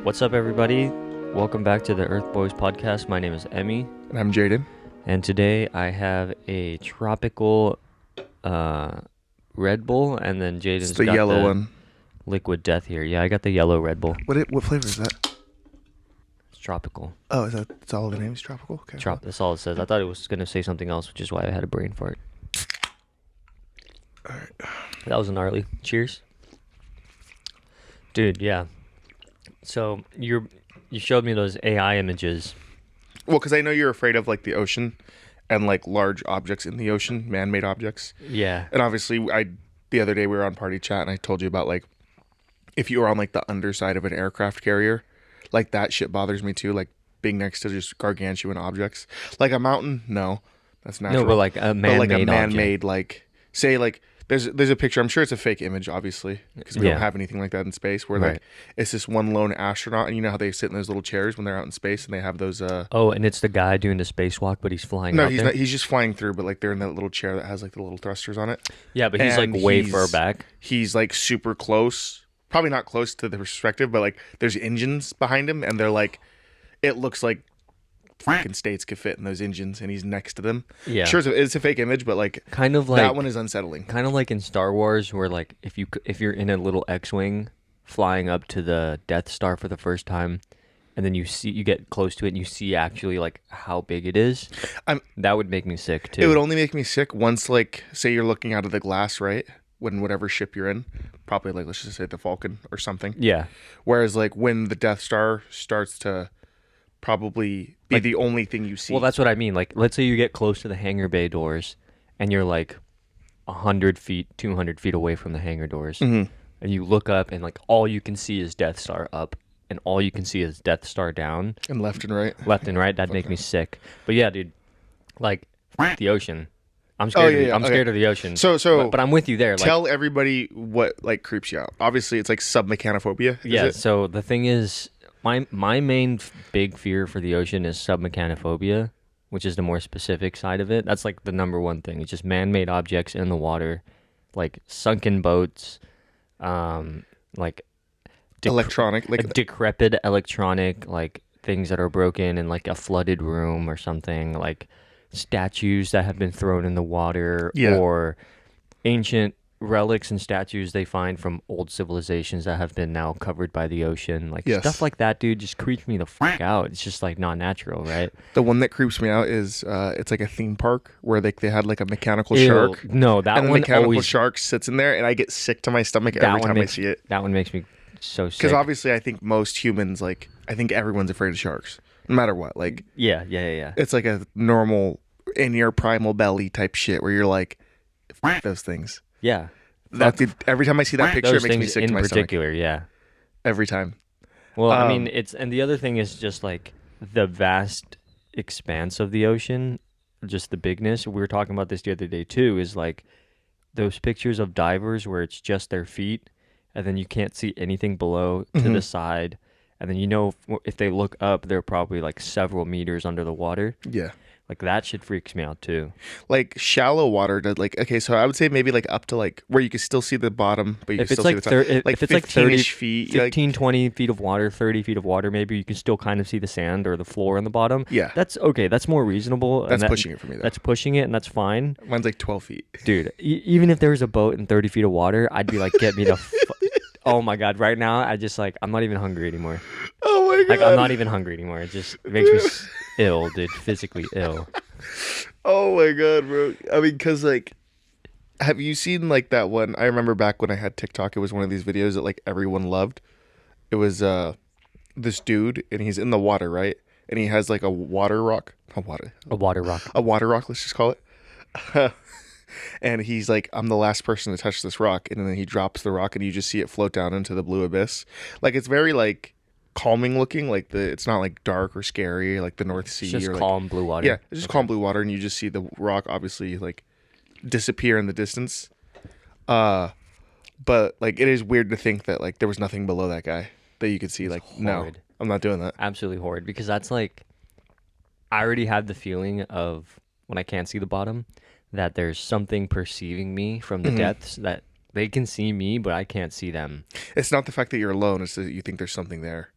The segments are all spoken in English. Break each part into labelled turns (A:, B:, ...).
A: What's up, everybody? Welcome back to the Earthboys podcast. My name is Emmy.
B: And I'm Jaden.
A: And today I have a tropical Red Bull, and then Jaden's
B: It's the
A: got
B: yellow
A: the
B: one.
A: Liquid Death here. Yeah, I got the yellow Red Bull.
B: What flavor is that?
A: It's tropical.
B: Oh, that's all the name is tropical? Okay.
A: That's all it says. I thought it was going to say something else, which is why I had a brain fart.
B: All right.
A: That was gnarly. Cheers. Dude, yeah. So you showed me those AI images.
B: Well, because I know you're afraid of like the ocean and like large objects in the ocean, man-made objects.
A: Yeah.
B: And obviously, the other day we were on Party Chat and I told you about like if you were on like the underside of an aircraft carrier, like that shit bothers me too. Like being next to just gargantuan objects, like a mountain. No, that's natural.
A: No, but like a man-made
B: But like a
A: object.
B: man-made, like say like. There's a picture. I'm sure it's a fake image, obviously, because we don't have anything like that in space. Where like it's this one lone astronaut, and you know how they sit in those little chairs when they're out in space, and they have those.
A: Oh, and it's the guy doing the spacewalk, but he's flying.
B: No,
A: out
B: he's
A: there?
B: not. He's just flying through, but like they're in that little chair that has like the little thrusters on it.
A: Yeah, but he's like way far back.
B: He's like super close, probably not close to the perspective, but like there's engines behind him, and they're like, it looks like freaking states could fit in those engines, and he's next to them.
A: Yeah,
B: sure, it's a fake image, but like
A: kind of like
B: that one is unsettling.
A: Kind of like in Star Wars, where like if you're in a little X-wing flying up to the Death Star for the first time, and then you get close to it and you see actually like how big it is. That would make me sick too.
B: It would only make me sick once, like, say you're looking out of the glass, right? When whatever ship you're in, probably like let's just say the Falcon or something.
A: Yeah.
B: Whereas like when the Death Star starts to probably be like, the only thing you see.
A: Well, that's what I mean. Like, let's say you get close to the hangar bay doors, and you're like 100 feet, 200 feet away from the hangar doors, and you look up, and like all you can see is Death Star up, and all you can see is Death Star down,
B: and left and right.
A: Left and right. That'd make me sick. But yeah, dude, like the ocean. I'm scared. I'm scared of the ocean. But I'm with you there.
B: Tell everybody what like creeps you out. Obviously, it's like submechanophobia.
A: Yeah. So the thing is, my main big fear for the ocean is submechanophobia, which is the more specific side of it. That's like the number one thing. It's just man-made objects in the water, like sunken boats, like
B: electronic, like
A: decrepit electronic, like things that are broken in like a flooded room or something, like statues that have been thrown in the water, or ancient relics and statues they find from old civilizations that have been now covered by the ocean. Like stuff like that, dude, just creeps me the fuck out. It's just like not natural, right?
B: The one that creeps me out is it's like a theme park where they had like a mechanical shark.
A: No, that
B: and the
A: one
B: mechanical
A: always,
B: shark sits in there, and I get sick to my stomach every time I see it.
A: That one makes me so sick.
B: Because obviously, I think most humans, like, I think everyone's afraid of sharks, no matter what. Like,
A: yeah.
B: It's like a normal in your primal belly type shit where you're like, fuck those things.
A: Yeah.
B: Every time I see that picture, it makes me sick to my stomach.
A: In particular, yeah.
B: Every time.
A: Well, I mean, and the other thing is just like the vast expanse of the ocean, just the bigness. We were talking about this the other day too, is like those pictures of divers where it's just their feet and then you can't see anything below to the side. And then, you know, if they look up, they're probably like several meters under the water.
B: Yeah.
A: Like that shit freaks me out too.
B: Like shallow water, like okay, so I would say maybe like up to like where you can still see the bottom, but you can still see the top.
A: If it's like 30
B: feet,
A: 15,
B: like,
A: 20 feet of water, 30 feet of water, maybe you can still kind of see the sand or the floor in the bottom.
B: Yeah,
A: that's okay. That's more reasonable.
B: That's pushing it for me. Though.
A: That's pushing it, and that's fine.
B: Mine's like 12 feet,
A: dude. Even if there was a boat in 30 feet of water, I'd be like, get me the. Oh my god! Right now, I just like I'm not even hungry anymore.
B: Oh my god!
A: Like I'm not even hungry anymore. It just makes me ill, dude. Physically ill.
B: Oh my god, bro! I mean, cause like, have you seen like that one? I remember back when I had TikTok, it was one of these videos that like everyone loved. It was this dude, and he's in the water, right? And he has like a water rock.
A: A water rock.
B: A water rock. Let's just call it. And he's like, I'm the last person to touch this rock. And then he drops the rock and you just see it float down into the blue abyss. Like, it's very like calming looking. Like it's not like dark or scary like the North Sea.
A: It's just
B: or
A: calm
B: like,
A: blue water.
B: Yeah, it's just calm blue water. And you just see the rock obviously like disappear in the distance. But like it is weird to think that like there was nothing below that guy that you could see. Like, no, I'm not doing that.
A: Absolutely horrid. Because that's like, I already had the feeling of when I can't see the bottom, that there's something perceiving me from the depths, that they can see me, but I can't see them.
B: It's not the fact that you're alone. It's that you think there's something there.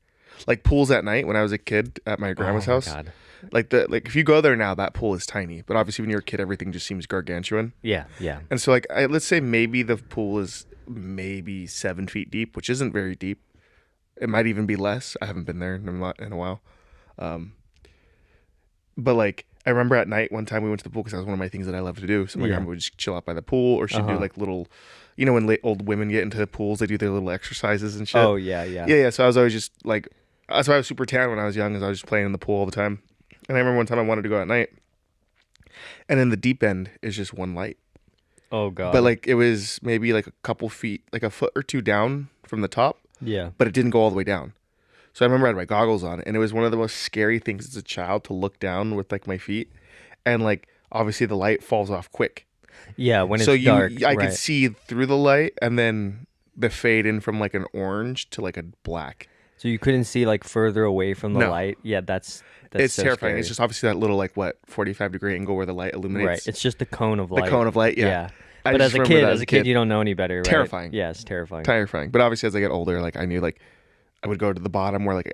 B: Like pools at night when I was a kid at my grandma's
A: Oh my
B: house.
A: god.
B: Like if you go there now, that pool is tiny. But obviously when you're a kid, everything just seems gargantuan.
A: Yeah, yeah.
B: And so like let's say maybe the pool is maybe 7 feet deep, which isn't very deep. It might even be less. I haven't been there in a while. But like I remember at night one time we went to the pool because that was one of my things that I love to do. So my grandma would just chill out by the pool, or she'd do like little, when old women get into the pools, they do their little exercises and shit.
A: Oh yeah, yeah.
B: Yeah. So I was always just like, that's why I was super tan when I was young, is I was just playing in the pool all the time. And I remember one time I wanted to go at night, and in the deep end is just one light.
A: Oh god.
B: But like it was maybe like a couple feet, like a foot or two down from the top,
A: yeah.
B: but it didn't go all the way down. So I remember I had my goggles on, and it was one of the most scary things as a child to look down with like my feet, and like obviously the light falls off quick.
A: Yeah, when it's
B: So
A: dark.
B: I
A: right.
B: could see through the light, and then the fade in from like an orange to like a black.
A: So you couldn't see like further away from the
B: No.
A: light. Yeah, that's
B: It's
A: so
B: terrifying.
A: scary.
B: It's just obviously that little 45-degree angle where the light illuminates.
A: right. It's just the cone of
B: The
A: light.
B: cone of light. Yeah.
A: Yeah.
B: I
A: But
B: just
A: as a
B: remember
A: kid,
B: that
A: as a kid, you don't know any better, right?
B: Terrifying.
A: Yeah, it's terrifying.
B: Terrifying. But obviously as I get older, like I knew like I would go to the bottom where like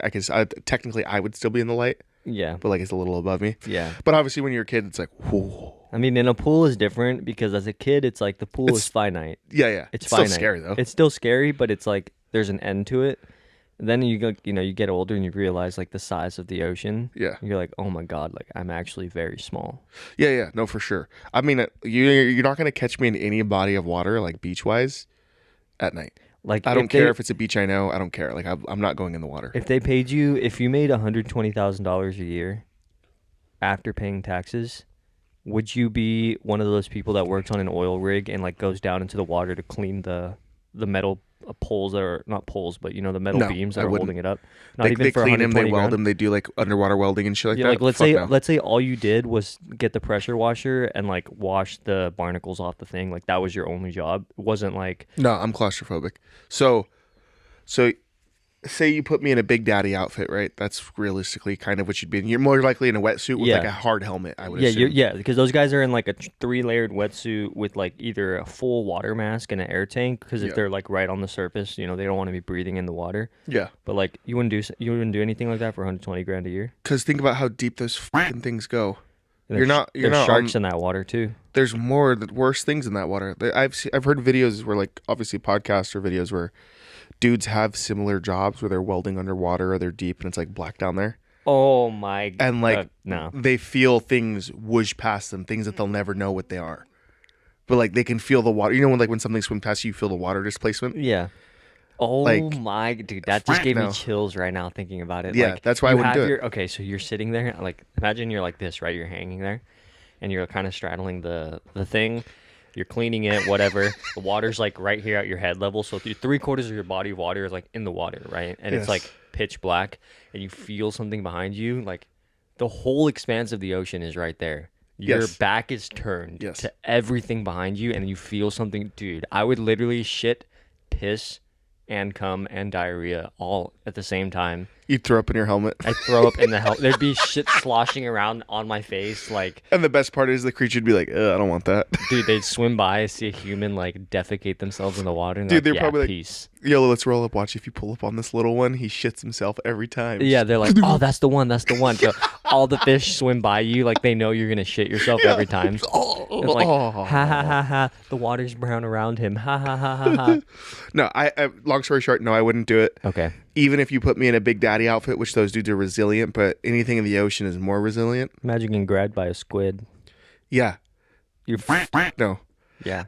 B: technically I would still be in the light,
A: Yeah.
B: but like it's a little above me.
A: Yeah.
B: But obviously when you're a kid, it's like, whoa.
A: I mean, in a pool is different because as a kid, it's like the pool is finite.
B: Yeah.
A: It's
B: still
A: finite.
B: scary though.
A: It's still scary, but it's like there's an end to it. And then you go, you get older and you realize like the size of the ocean.
B: Yeah.
A: And you're like, oh my god, like I'm actually very small.
B: Yeah. No, for sure. I mean, you're not gonna catch me in any body of water like beach wise at night.
A: Like
B: I don't care if it's a beach I know. I don't care. Like I'm not going in the water.
A: If they paid you, if you made $120,000 a year after paying taxes, would you be one of those people that works on an oil rig and like goes down into the water to clean the metal poles that are not poles, but the metal
B: No,
A: beams that
B: I
A: are
B: wouldn't.
A: holding it up? Not
B: They,
A: even
B: they
A: for
B: clean them, they
A: 120
B: weld
A: grand?
B: them, they do like underwater welding and shit like
A: Yeah,
B: that.
A: like let's
B: Fuck
A: say
B: no.
A: let's say all you did was get the pressure washer and like wash the barnacles off the thing. Like that was your only job. It wasn't like
B: No, I'm claustrophobic. So say you put me in a Big Daddy outfit, right? That's realistically kind of what you'd be in. You're more likely in a wetsuit with
A: Yeah.
B: like a hard helmet, I would
A: yeah,
B: assume.
A: because those guys are in like a 3-layered wetsuit with like either a full water mask and an air tank. Because if
B: Yeah.
A: they're like right on the surface, they don't want to be breathing in the water.
B: Yeah.
A: But like you wouldn't do anything like that for 120 grand a year.
B: Because think about how deep those fucking things go.
A: And
B: You're
A: there's
B: not
A: sharks in that water too.
B: There's worse things in that water. I've heard videos where like obviously podcasts or videos where dudes have similar jobs where they're welding underwater or they're deep and it's like black down there.
A: Oh my!
B: And like
A: no,
B: they feel things whoosh past them, things that they'll never know what they are. But like they can feel the water. When something swims past you, you feel the water displacement.
A: yeah. Oh
B: Like,
A: my dude, that just gave me
B: no.
A: chills right now thinking about it.
B: Yeah,
A: Like,
B: that's why I
A: you
B: wouldn't
A: have
B: do it.
A: Okay, so you're sitting there, like imagine you're like this, right? You're hanging there, and you're kind of straddling the thing. You're cleaning it, whatever. The water's like right here at your head level, so 3/4 of your body water is like in the water, right? And
B: Yes.
A: it's like pitch black, and you feel something behind you, like the whole expanse of the ocean is right there. Your
B: Yes.
A: back is turned
B: Yes.
A: to everything behind you, and you feel something, dude. I would literally shit, piss, and cum and diarrhea all at the same time.
B: You'd throw up in your helmet.
A: I throw up in the hell. There'd be shit sloshing around on my face. Like,
B: And the best part is the creature'd be like, I don't want that.
A: dude, they'd swim by, see a human like defecate themselves in the water, and
B: Dude,
A: they're
B: they're
A: like,
B: probably like,
A: peace.
B: Yo, let's roll up. Watch if you pull up on this little one, he shits himself every time.
A: Yeah, they're like, oh, that's the one, that's the one. So all the fish swim by you, like they know you're gonna shit yourself every time.
B: Oh,
A: It's like, ha ha ha ha. The water's brown around him. Ha ha ha ha ha.
B: No, I long story short, no, I wouldn't do it.
A: Okay.
B: Even if you put me in a Big Daddy outfit, which those dudes are resilient, but anything in the ocean is more resilient.
A: Imagine getting grabbed by a squid.
B: Yeah.
A: You're
B: No.
A: yeah.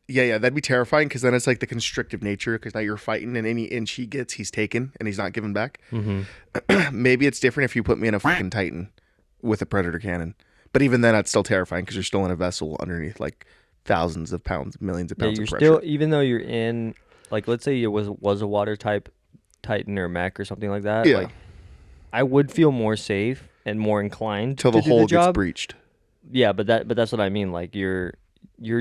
B: Yeah, that'd be terrifying because then it's like the constrictive nature because now you're fighting and any inch he gets, he's taken and he's not given back.
A: Mm-hmm.
B: Maybe it's different if you put me in a fucking Titan with a Predator cannon. But even then, that's still terrifying because you're still in a vessel underneath like thousands of pounds, millions of
A: Yeah,
B: pounds
A: you're
B: of pressure.
A: still, even though you're in, like, let's say it was a water type Titan or mech or something like that.
B: Yeah.
A: Like, I would feel more safe and more inclined
B: Till
A: to
B: the
A: do
B: hole
A: the
B: gets
A: job.
B: breached.
A: Yeah, but that's what I mean. Like, you're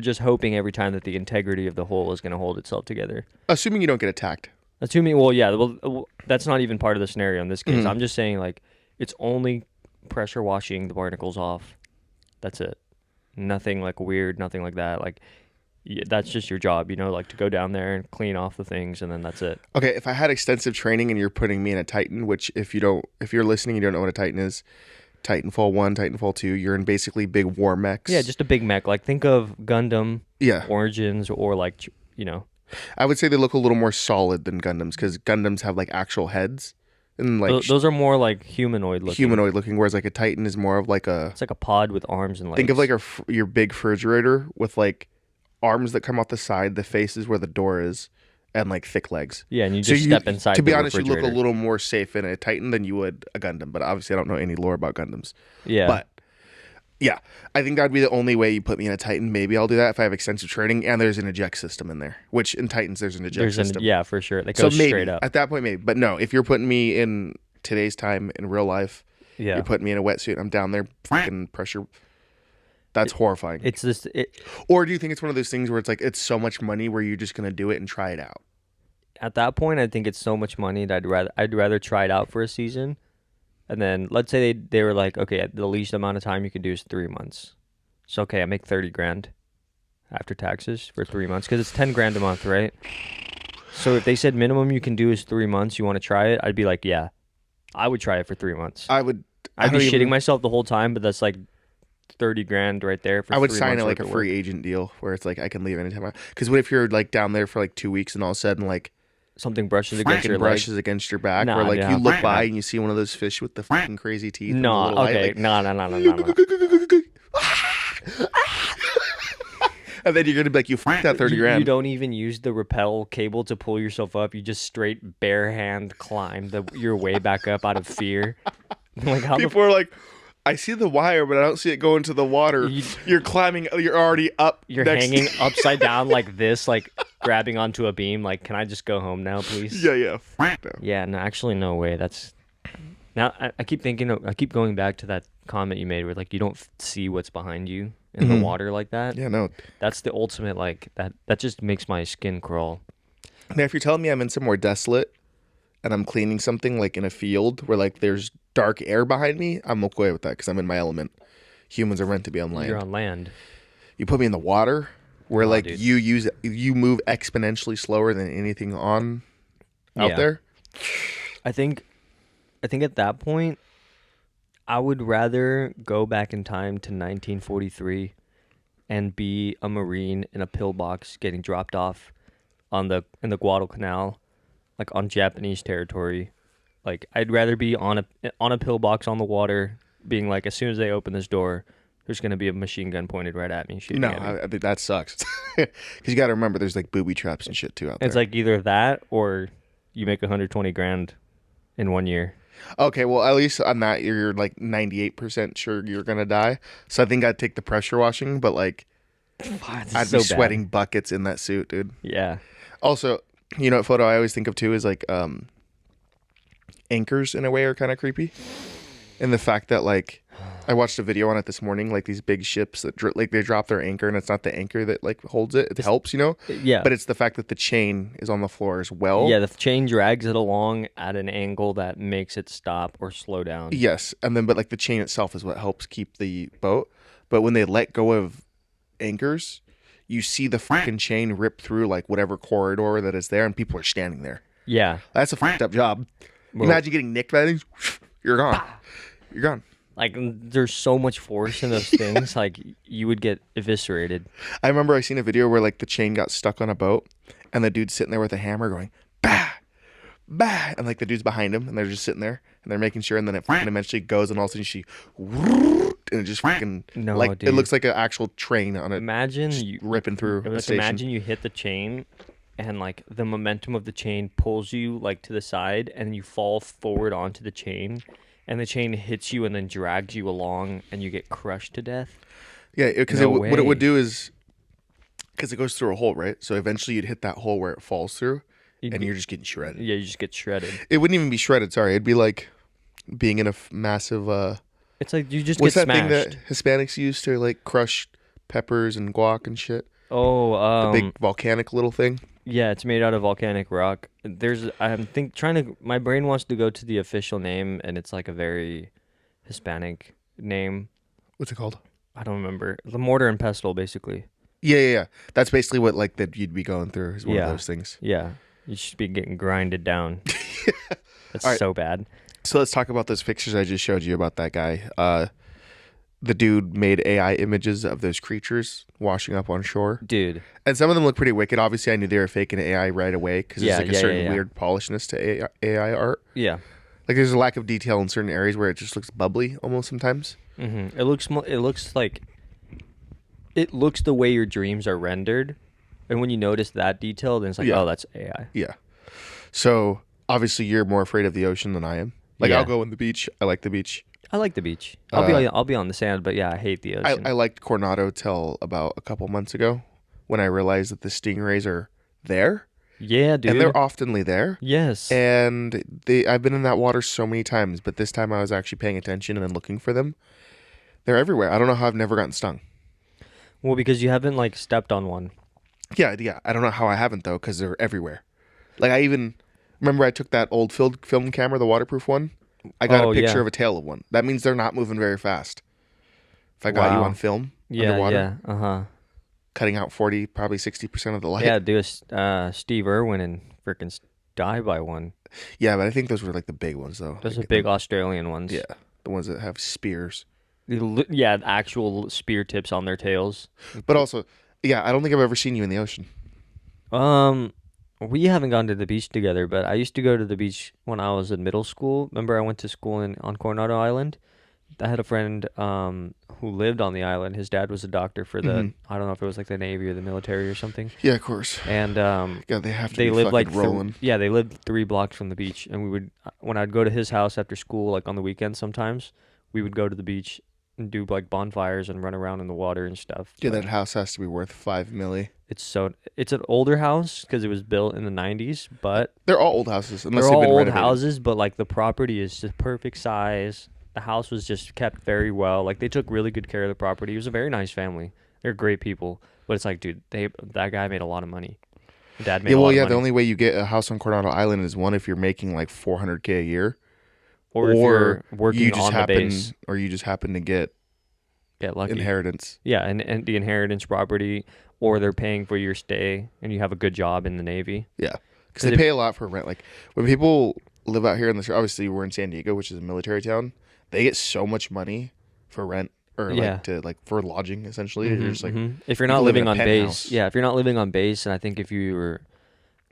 A: just hoping every time that the integrity of the hole is going to hold itself together.
B: Assuming you don't get attacked.
A: Assuming, well, yeah, well, that's not even part of the scenario in this case.
B: Mhm.
A: I'm just saying, like, it's only pressure washing the barnacles off. That's it. Nothing like weird, nothing like that. Like, that's just your job, like to go down there and clean off the things, and then that's it.
B: Okay, if I had extensive training and you're putting me in a Titan, which if you're listening, you don't know what a Titan is, Titanfall 1, Titanfall 2, you're in basically big war mechs.
A: Yeah, just a big mech. Like think of Gundam
B: Yeah.
A: Origins, or like,
B: I would say they look a little more solid than Gundams, because Gundams have like actual heads and like
A: those are more like humanoid looking.
B: humanoid looking, whereas like a Titan is more of like a,
A: It's like a pod with arms and legs.
B: think of like your big refrigerator with like arms that come out the side, the face is where the door is, and like thick legs.
A: Yeah, and you just step inside.
B: To be
A: the
B: honest, you look a
A: refrigerator.
B: little more safe in a Titan than you would a Gundam, but obviously I don't know any lore about Gundams.
A: Yeah,
B: But yeah, I think that'd be the only way you put me in a Titan. Maybe I'll do that if I have extensive training and there's an eject system in there, which in Titans there's an eject system.
A: yeah, for sure. That
B: So
A: goes
B: maybe
A: straight up.
B: at that point, maybe. But no, if you're putting me in today's time in real life,
A: Yeah,
B: you're putting me in a wetsuit, I'm down there fucking pressure. That's horrifying.
A: it's this.
B: Or do you think it's one of those things where it's like it's so much money where you're just gonna do it and try it out?
A: At that point, I think it's so much money that I'd rather try it out for a season, and then let's say they were like, okay, the least amount of time you can do is 3 months. So okay, I make 30 grand after taxes for 3 months, because it's 10 grand a month, right? So if they said minimum you can do is 3 months, you want to try it, I'd be like, yeah, I would try it for 3 months.
B: I would.
A: I'd be shitting myself the whole time, but that's like 30 grand right there for
B: I would
A: 3
B: sign
A: months
B: it like a
A: worth of
B: free
A: work.
B: agent deal where it's like I can leave anytime. Because what if you're like down there for like 2 weeks and all of a sudden like
A: Something brushes against your leg.
B: brushes against your back,
A: Nah,
B: or like
A: dude,
B: you
A: I'm
B: look
A: not
B: by
A: gonna-
B: and you see one of those fish with the fucking crazy teeth. and the
A: No,
B: little eye,
A: okay,
B: like,
A: no.
B: and then you're gonna be like, you fucked that 30 grand.
A: You don't even use the rappel cable to pull yourself up. You just straight bare hand climb your way back up out of fear. Like how
B: People are like, I see the wire, but I don't see it go into the water. You're climbing. You're already up.
A: you're
B: next
A: hanging upside down like this, like grabbing onto a beam. Like, can I just go home now, please?
B: Yeah.
A: Yeah, no, actually, no way. That's now. I keep thinking. I keep going back to that comment you made, where like you don't see what's behind you in the water like that.
B: Yeah, no.
A: That's the ultimate. Like that. That just makes my skin crawl.
B: Now, if you're telling me I'm in somewhere desolate and I'm cleaning something like in a field where like there's dark air behind me, I'm okay with that because I'm in my element. Humans are meant to be on land.
A: You're on land.
B: You put me in the water where like
A: dude.
B: you move exponentially slower than anything on out
A: Yeah.
B: there.
A: I think at that point, I would rather go back in time to 1943 and be a Marine in a pillbox getting dropped off in the Guadalcanal, like on Japanese territory. Like I'd rather be on a pillbox on the water, being like, as soon as they open this door, there's gonna be a machine gun pointed right at me, shooting
B: No,
A: at me.
B: I think that sucks. Because you got to remember, there's like booby traps and shit too out there.
A: It's like either that or you make 120 grand in 1 year.
B: Okay, well, at least on that, you're like 98% sure you're gonna die. So I think I'd take the pressure washing, but like I'd
A: so
B: be
A: bad.
B: sweating buckets in that suit, dude.
A: Yeah.
B: Also, you know what photo I always think of too is like anchors in a way are kind of creepy. And the fact that like I watched a video on it this morning, like these big ships that like they drop their anchor and it's not the anchor that like holds it. It helps, you know?
A: Yeah.
B: But it's the fact that the chain is on the floor as well.
A: Yeah, the chain drags it along at an angle that makes it stop or slow down.
B: Yes. And then but like the chain itself is what helps keep the boat. But when they let go of anchors, you see the fucking chain rip through like whatever corridor that is there and people are standing there.
A: Yeah.
B: That's a fucked up job.
A: Well-
B: Imagine getting nicked by things. You're gone. You're gone.
A: Like, there's so much force in those things. Like, you would get eviscerated.
B: I remember I seen a video where like the chain got stuck on a boat and the dude's sitting there with a hammer going, bah, bah. And like the dude's behind him and they're just sitting there and they're making sure. And then it fucking eventually goes and all of a sudden she, and it just fucking,
A: No,
B: like,
A: dude.
B: it looks like an actual train on it
A: Imagine you
B: ripping through a
A: like,
B: station.
A: imagine you hit the chain and, like, the momentum of the chain pulls you, like, to the side and you fall forward onto the chain and the chain hits you and then drags you along and you get crushed to death.
B: Yeah, because
A: No
B: what it would
A: way.
B: do is, because it goes through a hole, right? So eventually you'd hit that hole where it falls through and you're just getting shredded.
A: Yeah, you just get shredded.
B: It wouldn't even be shredded, sorry. It'd be like being in a massive,
A: It's like you just
B: what's
A: get
B: that
A: smashed.
B: thing that Hispanics use to like crush peppers and guac and shit?
A: Oh,
B: The big volcanic little thing.
A: yeah, it's made out of volcanic rock. My brain wants to go to the official name, and it's like a very Hispanic name.
B: What's it called?
A: I don't remember. The mortar and pestle, basically.
B: Yeah, yeah, yeah. That's basically what like that you'd be going through is one of
A: Yeah,
B: those things.
A: yeah. You should be getting grinded down. That's
B: All right,
A: so bad,
B: so let's talk about those pictures I just showed you about that guy. The dude made AI images of those creatures washing up on shore,
A: dude.
B: and some of them look pretty wicked. Obviously, I knew they were faking AI right away because there's
A: Yeah,
B: like a
A: yeah, yeah,
B: certain
A: yeah.
B: weird polishness to AI art.
A: Yeah.
B: Like there's a lack of detail in certain areas where it just looks bubbly almost sometimes.
A: It looks. It looks like. It looks the way your dreams are rendered, and when you notice that detail, then it's like,
B: Yeah,
A: oh, that's AI.
B: yeah. So obviously, you're more afraid of the ocean than I am. Like I'll
A: Yeah.
B: go on the beach. I like the beach.
A: I like the beach.
B: Uh,
A: I'll be on the sand, but yeah, I hate the ocean.
B: I liked Coronado till about a couple months ago when I realized that the stingrays are there
A: Yeah,
B: and they're
A: dude.
B: oftenly there.
A: Yes.
B: And I've been in that water so many times, but this time I was actually paying attention and looking for them. They're everywhere. I don't know how I've never gotten stung.
A: Well, because you haven't like stepped on one.
B: Yeah, yeah. I don't know how I haven't though, because they're everywhere. Like I even remember I took that old film camera, the waterproof one. I got
A: Oh,
B: a picture
A: yeah.
B: of a tail of one. That means they're not moving very fast. If I got you
A: Wow.
B: on film
A: Yeah,
B: underwater,
A: yeah. Uh-huh.
B: cutting out 40, probably 60% of the light.
A: Yeah, do a Steve Irwin and freaking die by one.
B: Yeah, but I think those were like the big ones though.
A: Those are
B: Like,
A: big Australian ones.
B: yeah, the ones that have spears.
A: Yeah, actual spear tips on their tails.
B: But also, yeah, I don't think I've ever seen you in the ocean.
A: Um, we haven't gone to the beach together, but I used to go to the beach when I was in middle school. Remember, I went to school on Coronado Island. I had a friend who lived on the island. His dad was a doctor for the
B: Mhm.
A: I don't know if it was like the Navy or the military or something.
B: Yeah, of course.
A: And
B: God, they have to
A: they
B: be
A: lived
B: fucking
A: like
B: rolling.
A: yeah, they lived 3 blocks from the beach, and we would when I'd go to his house after school, like on the weekends sometimes, we would go to the beach and do like bonfires and run around in the water and stuff.
B: Yeah,
A: But
B: that house has to be worth 5 milli.
A: it's an older house because it was built in the 90s, but
B: They're all old houses, unless
A: they're
B: they've
A: all
B: been
A: old
B: renovated.
A: houses, but like the property is just perfect size. The house was just kept very well. Like they took really good care of the property. It was a very nice family. They're great people. But it's like, dude, that guy made a lot of money. Dad made
B: Yeah,
A: a
B: well,
A: lot of
B: yeah,
A: money.
B: the only way you get a house on Coronado Island is one if you're making like 400K a year,
A: Or if you're working
B: you just
A: on the
B: happen,
A: base,
B: or you just happen to get
A: get lucky.
B: inheritance.
A: Yeah, and the inheritance property, or they're paying for your stay, and you have a good job in the Navy.
B: Yeah, because
A: 'Cause
B: they
A: if-
B: pay a lot for rent. Like when people live out here in this, obviously we're in San Diego, which is a military town. They get so much money for rent or
A: Yeah.
B: like to like for lodging essentially. You're just like
A: If you're
B: you
A: not
B: can live in
A: living
B: a
A: on
B: penthouse.
A: base, yeah, if you're not living on base, and I think if you were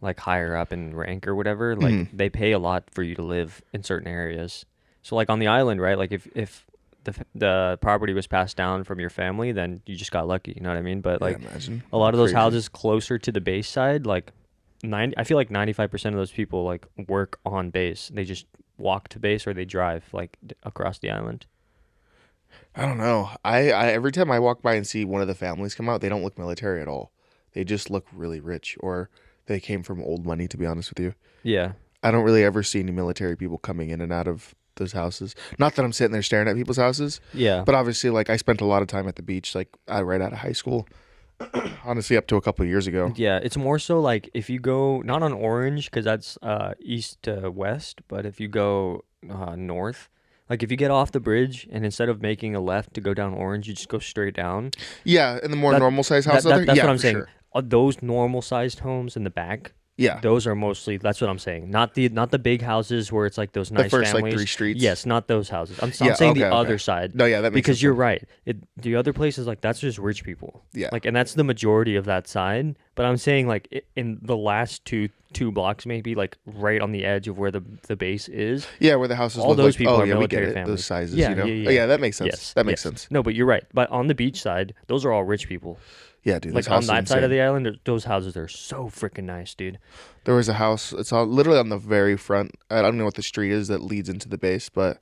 A: like higher up in rank or whatever, like
B: Mhm.
A: they pay a lot for you to live in certain areas. So like on the island, right? Like if the property was passed down from your family, then you just got lucky. You know what I mean? But
B: Yeah,
A: like
B: imagine
A: a lot of those
B: Crazy.
A: houses closer to the base side, like I feel like 95% of those people like work on base. They just walk to base or they drive like across the island.
B: I don't know. I every time I walk by and see one of the families come out, they don't look military at all. They just look really rich, or they came from old money. To be honest with you,
A: Yeah.
B: I don't really ever see any military people coming in and out of those houses. Not that I'm sitting there staring at people's houses,
A: Yeah.
B: but obviously, like I spent a lot of time at the beach, like right out of high school. Honestly, up to a couple of years ago.
A: Yeah, it's more so like if you go not on Orange because that's east to west, but if you go north, like if you get off the bridge and instead of making a left to go down Orange, you just go straight down.
B: Yeah, and the more
A: That-
B: normal size house out there.
A: That's
B: Yeah,
A: what I'm
B: for
A: saying.
B: sure.
A: Those normal sized homes in the back,
B: Yeah,
A: those are mostly. That's what I'm saying. Not the big houses where it's like those nice
B: first, like,
A: families.
B: 3 streets?
A: Yes, not those houses. I'm
B: Yeah,
A: saying
B: okay,
A: the
B: okay.
A: other side.
B: no, yeah, that makes
A: Because
B: sense
A: you're
B: then.
A: right. The other places like that's just rich people.
B: Yeah.
A: Like, and that's the majority of that side. But I'm saying like in the last two blocks, maybe like right on the edge of where the base is.
B: Yeah, where the houses
A: All
B: look
A: those
B: like,
A: people
B: oh
A: are
B: yeah, we get
A: military
B: it.
A: families.
B: Those sizes,
A: Yeah,
B: you know.
A: yeah,
B: Oh,
A: yeah.
B: yeah, that makes sense.
A: Yes,
B: that makes
A: yes.
B: sense.
A: No, but you're right. But on the beach side, those are all rich people.
B: Yeah, dude.
A: Like on that side of the island, those houses are so freaking nice, dude.
B: There was a house. It's literally on the very front. I don't know what the street is that leads into the base, but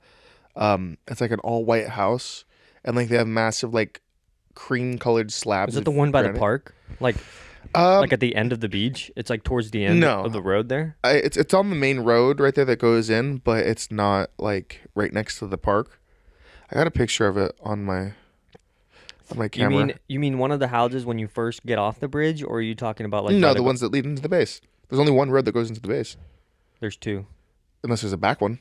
B: it's like an all white house, and like they have massive like cream colored slabs.
A: Is it
B: of
A: the one by the
B: granite.
A: park? Like
B: Um,
A: like at the end of the beach? It's like towards the end
B: No.
A: of the road there.
B: it's on the main road right there that goes in, but it's not like right next to the park. I got a picture of it on my camera.
A: You mean one of the houses when you first get off the bridge, or are you talking about like
B: No,
A: by
B: the ones that lead into the base. There's only one road that goes into the base,
A: There's two.
B: unless there's a back one.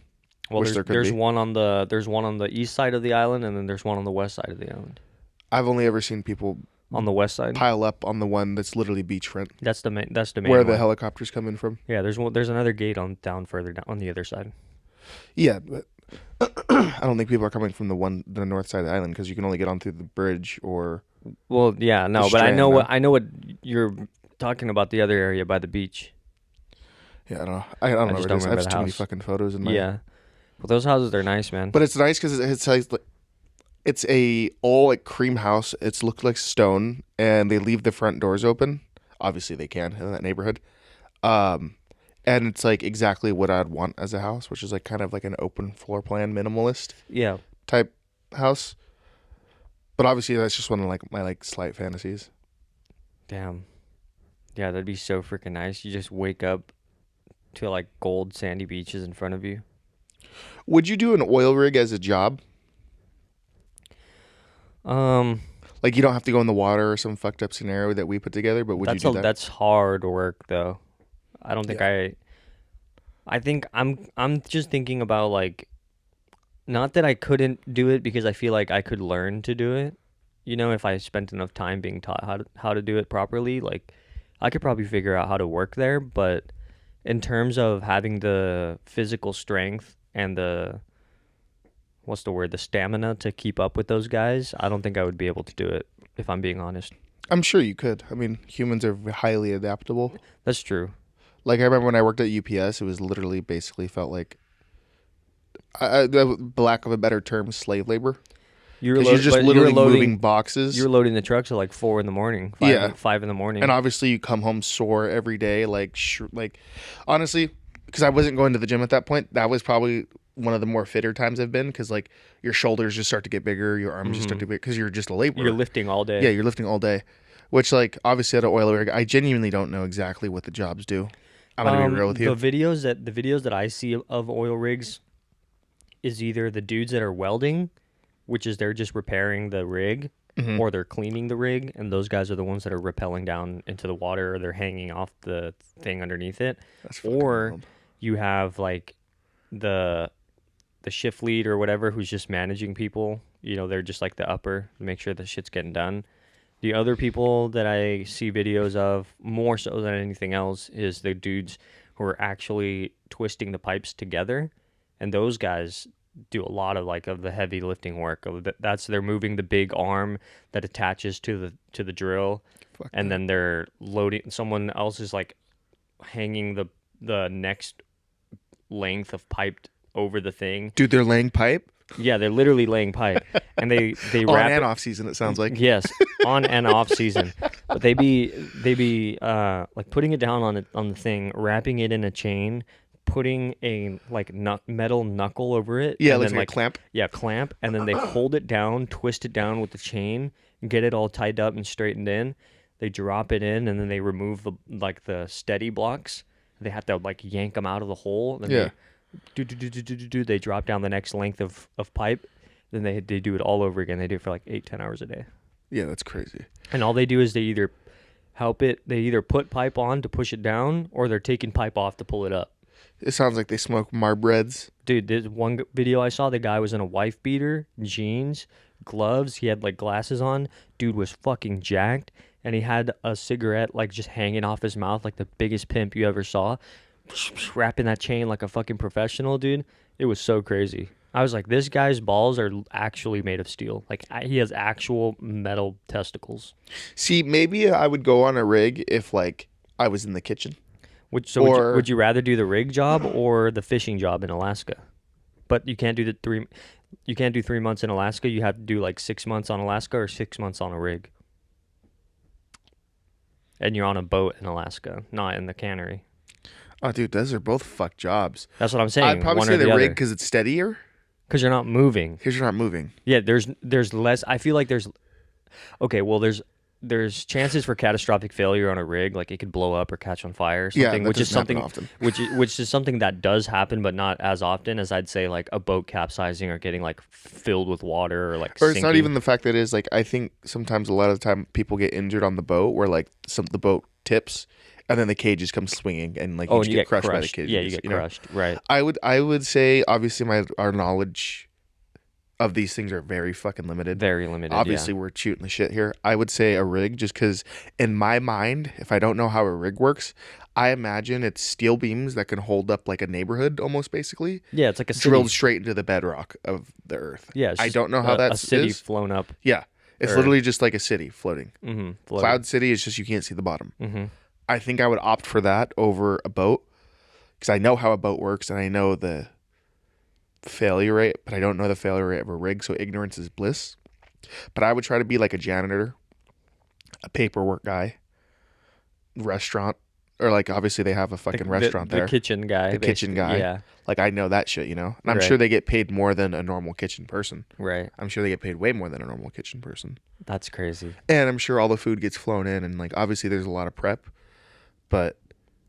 A: Well,
B: Which there could
A: there's
B: be.
A: one on the east side of the island, and then there's one on the west side of the island.
B: I've only ever seen people
A: on the west side.
B: pile up on the one that's literally beachfront,
A: That's the main. That's the main
B: where
A: one.
B: the helicopters come in from.
A: Yeah, there's another gate on down further down on the other side.
B: Yeah, but I don't think people are coming from the north side of the island because you can only get on through the bridge or.
A: Well, yeah, no, but I
B: Strand,
A: know
B: no?
A: I know what you're talking about. The other area by the beach.
B: Yeah, I don't know. I don't know
A: just
B: where it
A: don't
B: is. I
A: remember
B: have
A: the
B: too many
A: house.
B: fucking photos in my.
A: Yeah, well, those houses are nice, man.
B: But it's nice because it's a all like cream house. It's looked like stone, and they leave the front doors open. Obviously, they can in that neighborhood. Um, and it's like exactly what I'd want as a house, which is like kind of like an open floor plan, minimalist
A: Yeah,
B: type house. But obviously, that's just one of like my like slight fantasies.
A: damn. Yeah, that'd be so freaking nice. You just wake up to like gold sandy beaches in front of you.
B: Would you do an oil rig as a job?
A: Um,
B: Like you don't have to go in the water or some fucked up scenario that we put together, but would you do that?
A: that's hard work though. I don't think
B: Yeah.
A: I think I'm just thinking about like not that I couldn't do it because I feel like I could learn to do it. You know, if I spent enough time being taught how to do it properly, like I could probably figure out how to work there, but in terms of having the physical strength and the what's the word, the stamina to keep up with those guys, I don't think I would be able to do it if I'm being honest.
B: I'm sure you could. I mean, humans are highly adaptable.
A: That's true.
B: Like I remember when I worked at UPS, it was literally basically felt like, the lack of a better term, slave labor. Because you're just literally moving boxes.
A: You were loading the trucks at like 4 in the morning, 5,
B: Yeah.
A: 5 in the morning.
B: And obviously, you come home sore every day. Like honestly, because I wasn't going to the gym at that point, that was probably one of the more fitter times I've been. Because like your shoulders just start to get bigger, your arms just start to get bigger because you're just a laborer.
A: You're lifting all day.
B: Yeah, you're lifting all day. Which like obviously at an oil rig, I genuinely don't know exactly what the jobs do. I'm gonna be real with you.
A: The videos that I see of oil rigs is either the dudes that are welding, which is they're just repairing the rig,
B: Mhm.
A: or they're cleaning the rig, and those guys are the ones that are rappelling down into the water, or they're hanging off the thing underneath it.
B: That's fucking
A: Or
B: wild.
A: you have like the shift lead or whatever who's just managing people. You know, they're just like the upper to make sure the shit's getting done. The other people that I see videos of, more so than anything else, is the dudes who are actually twisting the pipes together, and those guys do a lot of like of the heavy lifting work. They're moving the big arm that attaches to the drill,
B: Fuck
A: and
B: that.
A: then they're loading. Someone else is like hanging the next length of pipe over the thing.
B: Dude, they're laying pipe
A: Yeah, they're literally laying pipe, and they
B: on
A: wrap
B: and
A: it.
B: off season. It sounds like.
A: Yes, on and off season, but they be like putting it down on the thing, wrapping it in a chain, putting a like metal knuckle over it.
B: Yeah,
A: and
B: looks
A: then,
B: like a clamp.
A: Yeah, clamp, and then they hold it down, twist it down with the chain, and get it all tied up and straightened in. They drop it in, and then they remove the steady blocks. They have to like yank them out of the hole. Then
B: Yeah.
A: they drop down the next length of pipe. Then they do it all over again. They do it for like 8-10 hours a day.
B: Yeah, that's crazy.
A: And all they do is they either put pipe on to push it down, or they're taking pipe off to pull it up.
B: It sounds like they smoke Marbreds.
A: Dude, there's one video I saw. The guy was in a wife beater, jeans, gloves. He had like glasses on. Dude was fucking jacked, and he had a cigarette like just hanging off his mouth, like the biggest pimp you ever saw, wrapping that chain like a fucking professional, dude. It was so crazy. I was like, this guy's balls are actually made of steel. Like he has actual metal testicles.
B: See, maybe I would go on a rig if like I was in the kitchen.
A: Would you rather do the rig job or the fishing job in Alaska? But you can't do 3 months in Alaska. You have to do like 6 months on Alaska or 6 months on a rig. And you're on a boat in Alaska, not in the cannery.
B: Oh, dude, those are both fuck jobs.
A: That's what I'm saying.
B: I'd probably
A: one
B: say
A: or
B: the
A: the
B: rig
A: other.
B: because it's steadier.
A: Because you're not moving.
B: Because you're not moving.
A: Yeah, there's less. I feel like there's. Okay, well, there's chances for catastrophic failure on a rig, like it could blow up or catch on fire or something,
B: that
A: which is
B: doesn't happen
A: something
B: often.
A: which is something that does happen, but not as often as I'd say like a boat capsizing or getting like filled with water or like.
B: Or it's not
A: sinking.
B: even the fact that it is like I think sometimes a lot of the time people get injured on the boat where like the boat tips and then the cages come swinging and like you
A: and
B: just
A: you
B: get
A: get
B: crushed by the cages.
A: Yeah, you get
B: know?
A: crushed. Right.
B: I would say obviously our knowledge of these things are very fucking limited.
A: Very limited.
B: Obviously, we're shooting the shit here. I would say a rig, just because in my mind, if I don't know how a rig works, I imagine it's steel beams that can hold up like a neighborhood, almost basically,
A: Yeah, it's like a
B: drilled
A: city.
B: straight into the bedrock of the earth.
A: Yeah, it's
B: I
A: just
B: don't know how
A: a
B: that
A: city
B: is.
A: flown up.
B: Yeah, it's
A: Or
B: literally just like a city floating.
A: floating.
B: Cloud City is just you can't see the bottom.
A: Mm-hmm.
B: I think I would opt for that over a boat because I know how a boat works and I know the failure rate, but I don't know the failure rate of a rig. So ignorance is bliss. But I would try to be like a janitor, a paperwork guy, restaurant, or like obviously they have a fucking restaurant there.
A: The kitchen guy.
B: The kitchen guy.
A: Yeah.
B: Like I know that shit, you know? And I'm
A: Right.
B: sure they get paid more than a normal kitchen person.
A: Right.
B: I'm sure they get paid way more than a normal kitchen person.
A: That's crazy.
B: And I'm sure all the food gets flown in and like obviously there's a lot of prep, but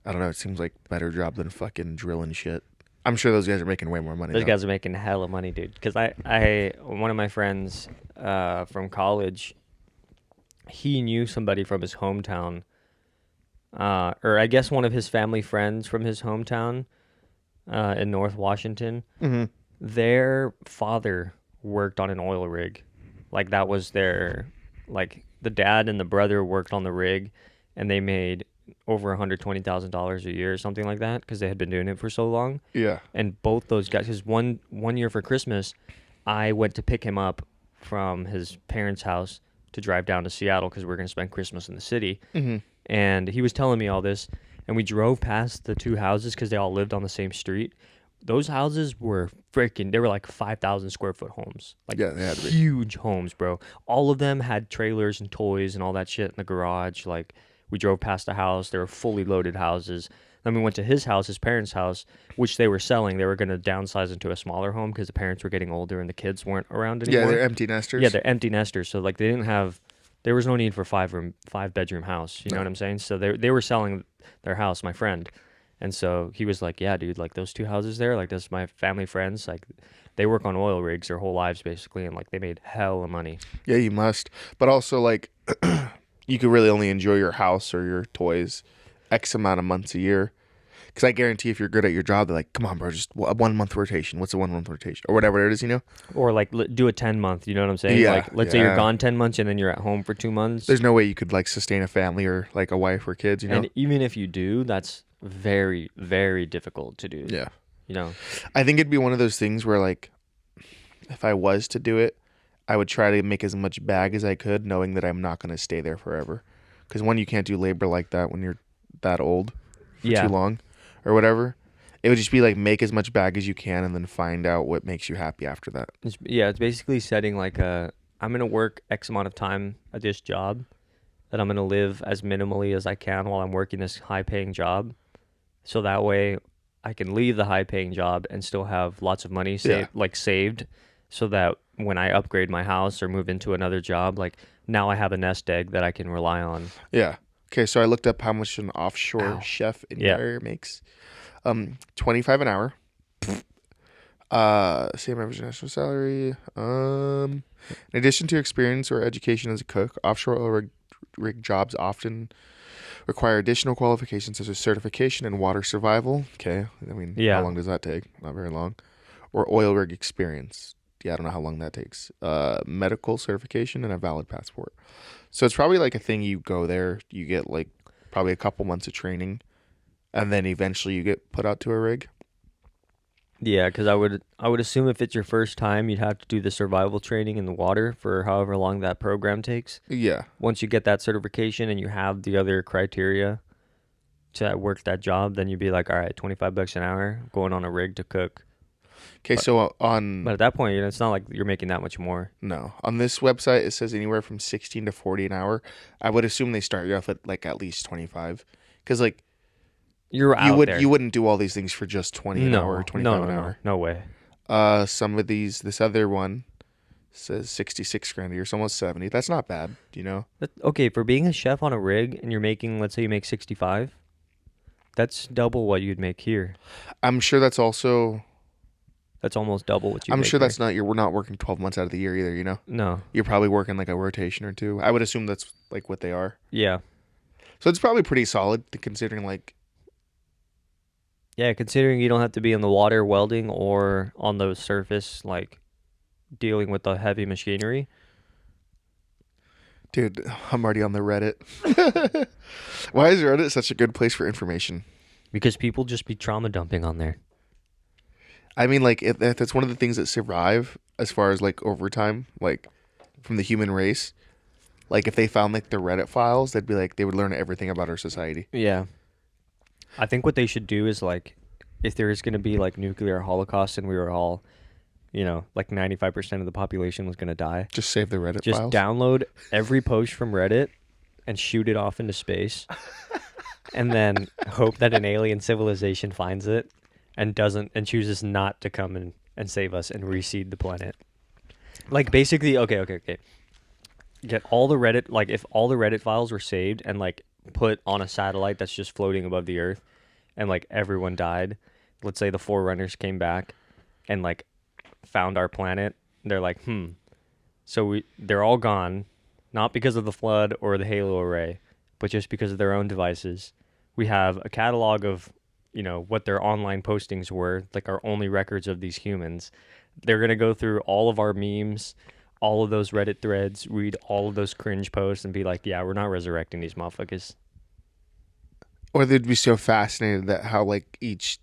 B: I don't know, it seems like a better job than fucking drilling shit. I'm sure those guys are making way more money.
A: Those
B: though.
A: guys are making hella money, dude. Because one of my friends from college, he knew somebody from his hometown, or I guess one of his family friends from his hometown in North Washington.
B: Mm-hmm.
A: Their father worked on an oil rig. Like that was like the dad and the brother worked on the rig, and they made over $120,000 a year or something like that because they had been doing it for so long.
B: Yeah.
A: And both those guys, because one year for Christmas, I went to pick him up from his parents' house to drive down to Seattle because we were going to spend Christmas in the city.
B: Mm-hmm.
A: And he was telling me all this, and we drove past the two houses because they all lived on the same street. Those houses were they were like 5,000 square foot homes. Like
B: Yeah, they had to be.
A: huge homes, bro. All of them had trailers and toys and all that shit in the garage. Like we drove past the house. They were fully loaded houses. Then we went to his house, his parents' house, which they were selling. They were going to downsize into a smaller home because the parents were getting older and the kids weren't around anymore.
B: Yeah, they're empty nesters.
A: Yeah, they're empty nesters. So like they didn't have, there was no need for five bedroom house. You know what I'm saying? So they were selling their house, my friend. And so he was like, yeah, dude, like those two houses there, like that's my family friends. Like they work on oil rigs their whole lives basically. And like they made hell of money.
B: Yeah, you must. But also like you could really only enjoy your house or your toys X amount of months a year. Because I guarantee if you're good at your job, they're like, come on, bro, just a 1 month rotation. What's a 1 month rotation? Or whatever it is, you know?
A: Or like do a 10-month, you know what I'm saying?
B: Yeah,
A: Like let's say you're gone 10 months and then you're at home for 2 months.
B: There's no way you could like sustain a family or like a wife or kids, you know?
A: And even if you do, that's very, very difficult to do.
B: Yeah.
A: You know?
B: I think it'd be one of those things where like if I was to do it, I would try to make as much bag as I could, knowing that I'm not going to stay there forever. Because one, you can't do labor like that when you're that old for
A: Yeah.
B: too long or whatever. It would just be like make as much bag as you can and then find out what makes you happy after that.
A: It's basically setting like I'm going to work X amount of time at this job, that I'm going to live as minimally as I can while I'm working this high paying job. So that way I can leave the high paying job and still have lots of money saved so that when I upgrade my house or move into another job, like now I have a nest egg that I can rely on.
B: Yeah. Okay, so I looked up how much an offshore chef in your area makes. $25 an hour. Same average national salary. In addition to experience or education as a cook, offshore oil rig jobs often require additional qualifications such as certification in water survival. Okay, I mean, how long does that take? Not very long. Or oil rig experience. Yeah, I don't know how long that takes. Medical certification and a valid passport. So it's probably like a thing you go there, you get like probably a couple months of training, and then eventually you get put out to a rig.
A: Yeah, because I would assume if it's your first time, you'd have to do the survival training in the water for however long that program takes.
B: Yeah.
A: Once you get that certification and you have the other criteria to work that job, then you'd be like, all right, $25 an hour, going on a rig to cook.
B: Okay, so on...
A: But at that point, it's not like you're making that much more.
B: No. On this website, it says anywhere from 16 to 40 an hour. I would assume they start you off at like at least 25. Because like...
A: You
B: wouldn't do all these things for just 20 an hour or 25 an hour.
A: No way.
B: Some of this other one says 66 grand a year, so almost 70. That's not bad, you know?
A: Okay, for being a chef on a rig and you're making, let's say you make 65, that's double what you'd make here.
B: I'm sure that's also...
A: That's almost double what you make
B: I'm sure
A: here.
B: that's not... We're not working 12 months out of the year either, you know?
A: No.
B: You're probably working like a rotation or two. I would assume that's like what they are.
A: Yeah.
B: So it's probably pretty solid considering like...
A: Yeah, considering you don't have to be in the water welding or on the surface, like dealing with the heavy machinery.
B: Dude, I'm already on the Reddit. Why is Reddit such a good place for information?
A: Because people just be trauma dumping on there.
B: I mean, like, if that's one of the things that survive as far as, like, over time, like, from the human race. Like, if they found, like, the Reddit files, they'd be like, they would learn everything about our society.
A: Yeah. I think what they should do is, like, if there is going to be, like, nuclear holocaust and we were all, like 95% of the population was going to die,
B: Just save the Reddit
A: just
B: files.
A: download every post from Reddit and shoot it off into space. And then hope that an alien civilization finds it and chooses not to come and save us and reseed the planet. Like, basically, okay. Get all the Reddit, like, if all the Reddit files were saved and, like, put on a satellite that's just floating above the Earth and, like, everyone died. Let's say the Forerunners came back and, like, found our planet. They're like, So they're all gone, not because of the flood or the halo array, but just because of their own devices. We have a catalog of, what their online postings were, like our only records of these humans. They're going to go through all of our memes, all of those Reddit threads, read all of those cringe posts and be like, yeah, we're not resurrecting these motherfuckers.
B: Or they'd be so fascinated that how, like, each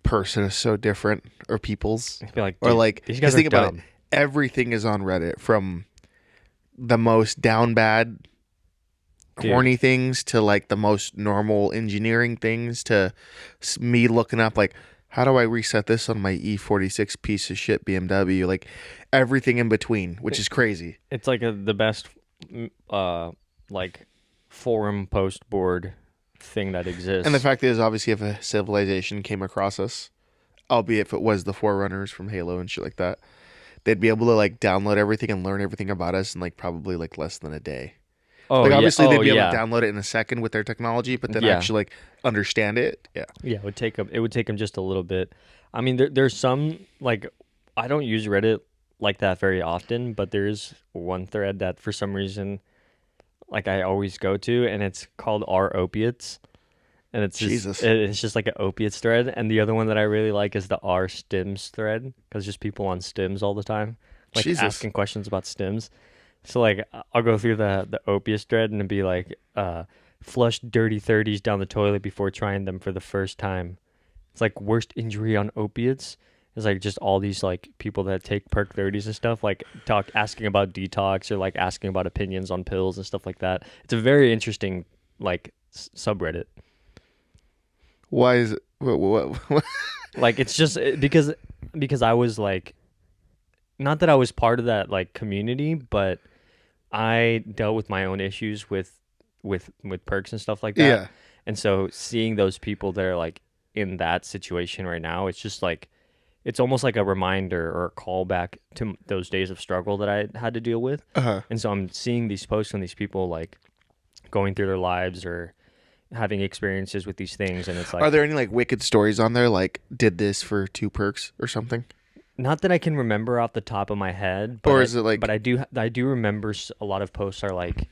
B: person is so different, or people's.
A: They'd be like,
B: or, like,
A: these guys are
B: think about
A: dumb.
B: it. Everything is on Reddit, from the most down bad,
A: Dude.
B: horny things to, like, the most normal engineering things to me looking up, like, how do I reset this on my E46 piece of shit BMW? Like, everything in between, which is crazy.
A: It's like the best, like, forum post board thing that exists.
B: And the fact is, obviously, if a civilization came across us, albeit if it was the Forerunners from Halo and shit like that, they'd be able to, like, download everything and learn everything about us in, like, probably, like, less than a day. Like, obviously, they'd be able to download it in a second with their technology, but then actually, like, understand it. Yeah.
A: Yeah, it would take them just a little bit. I mean, there's some, like, I don't use Reddit like that very often, but there's one thread that for some reason, like, I always go to, and it's called R Opiates. And it's just like an opiates thread. And the other one that I really like is the R stims thread, because just people on stims all the time, like, asking questions about stims. So, like, I'll go through the opiates thread and it'd be like, flush dirty 30s down the toilet before trying them for the first time. It's like worst injury on opiates. It's like just all these, like, people that take perk 30s and stuff, like, asking about detox or, like, asking about opinions on pills and stuff like that. It's a very interesting, like, subreddit.
B: Why is it? What?
A: Like, it's just because I was, like, not that I was part of that, like, community, but I dealt with my own issues with perks and stuff like that.
B: Yeah.
A: And so seeing those people that are, like, in that situation right now, it's just like, it's almost like a reminder or a callback to those days of struggle that I had to deal with.
B: Uh-huh.
A: And so I'm seeing these posts from these people, like, going through their lives or having experiences with these things, and it's like,
B: are there any, like, wicked stories on there, like, did this for 2 perks or something?
A: not that I can remember off the top of my head, but
B: Or is it like,
A: but I do remember a lot of posts are like,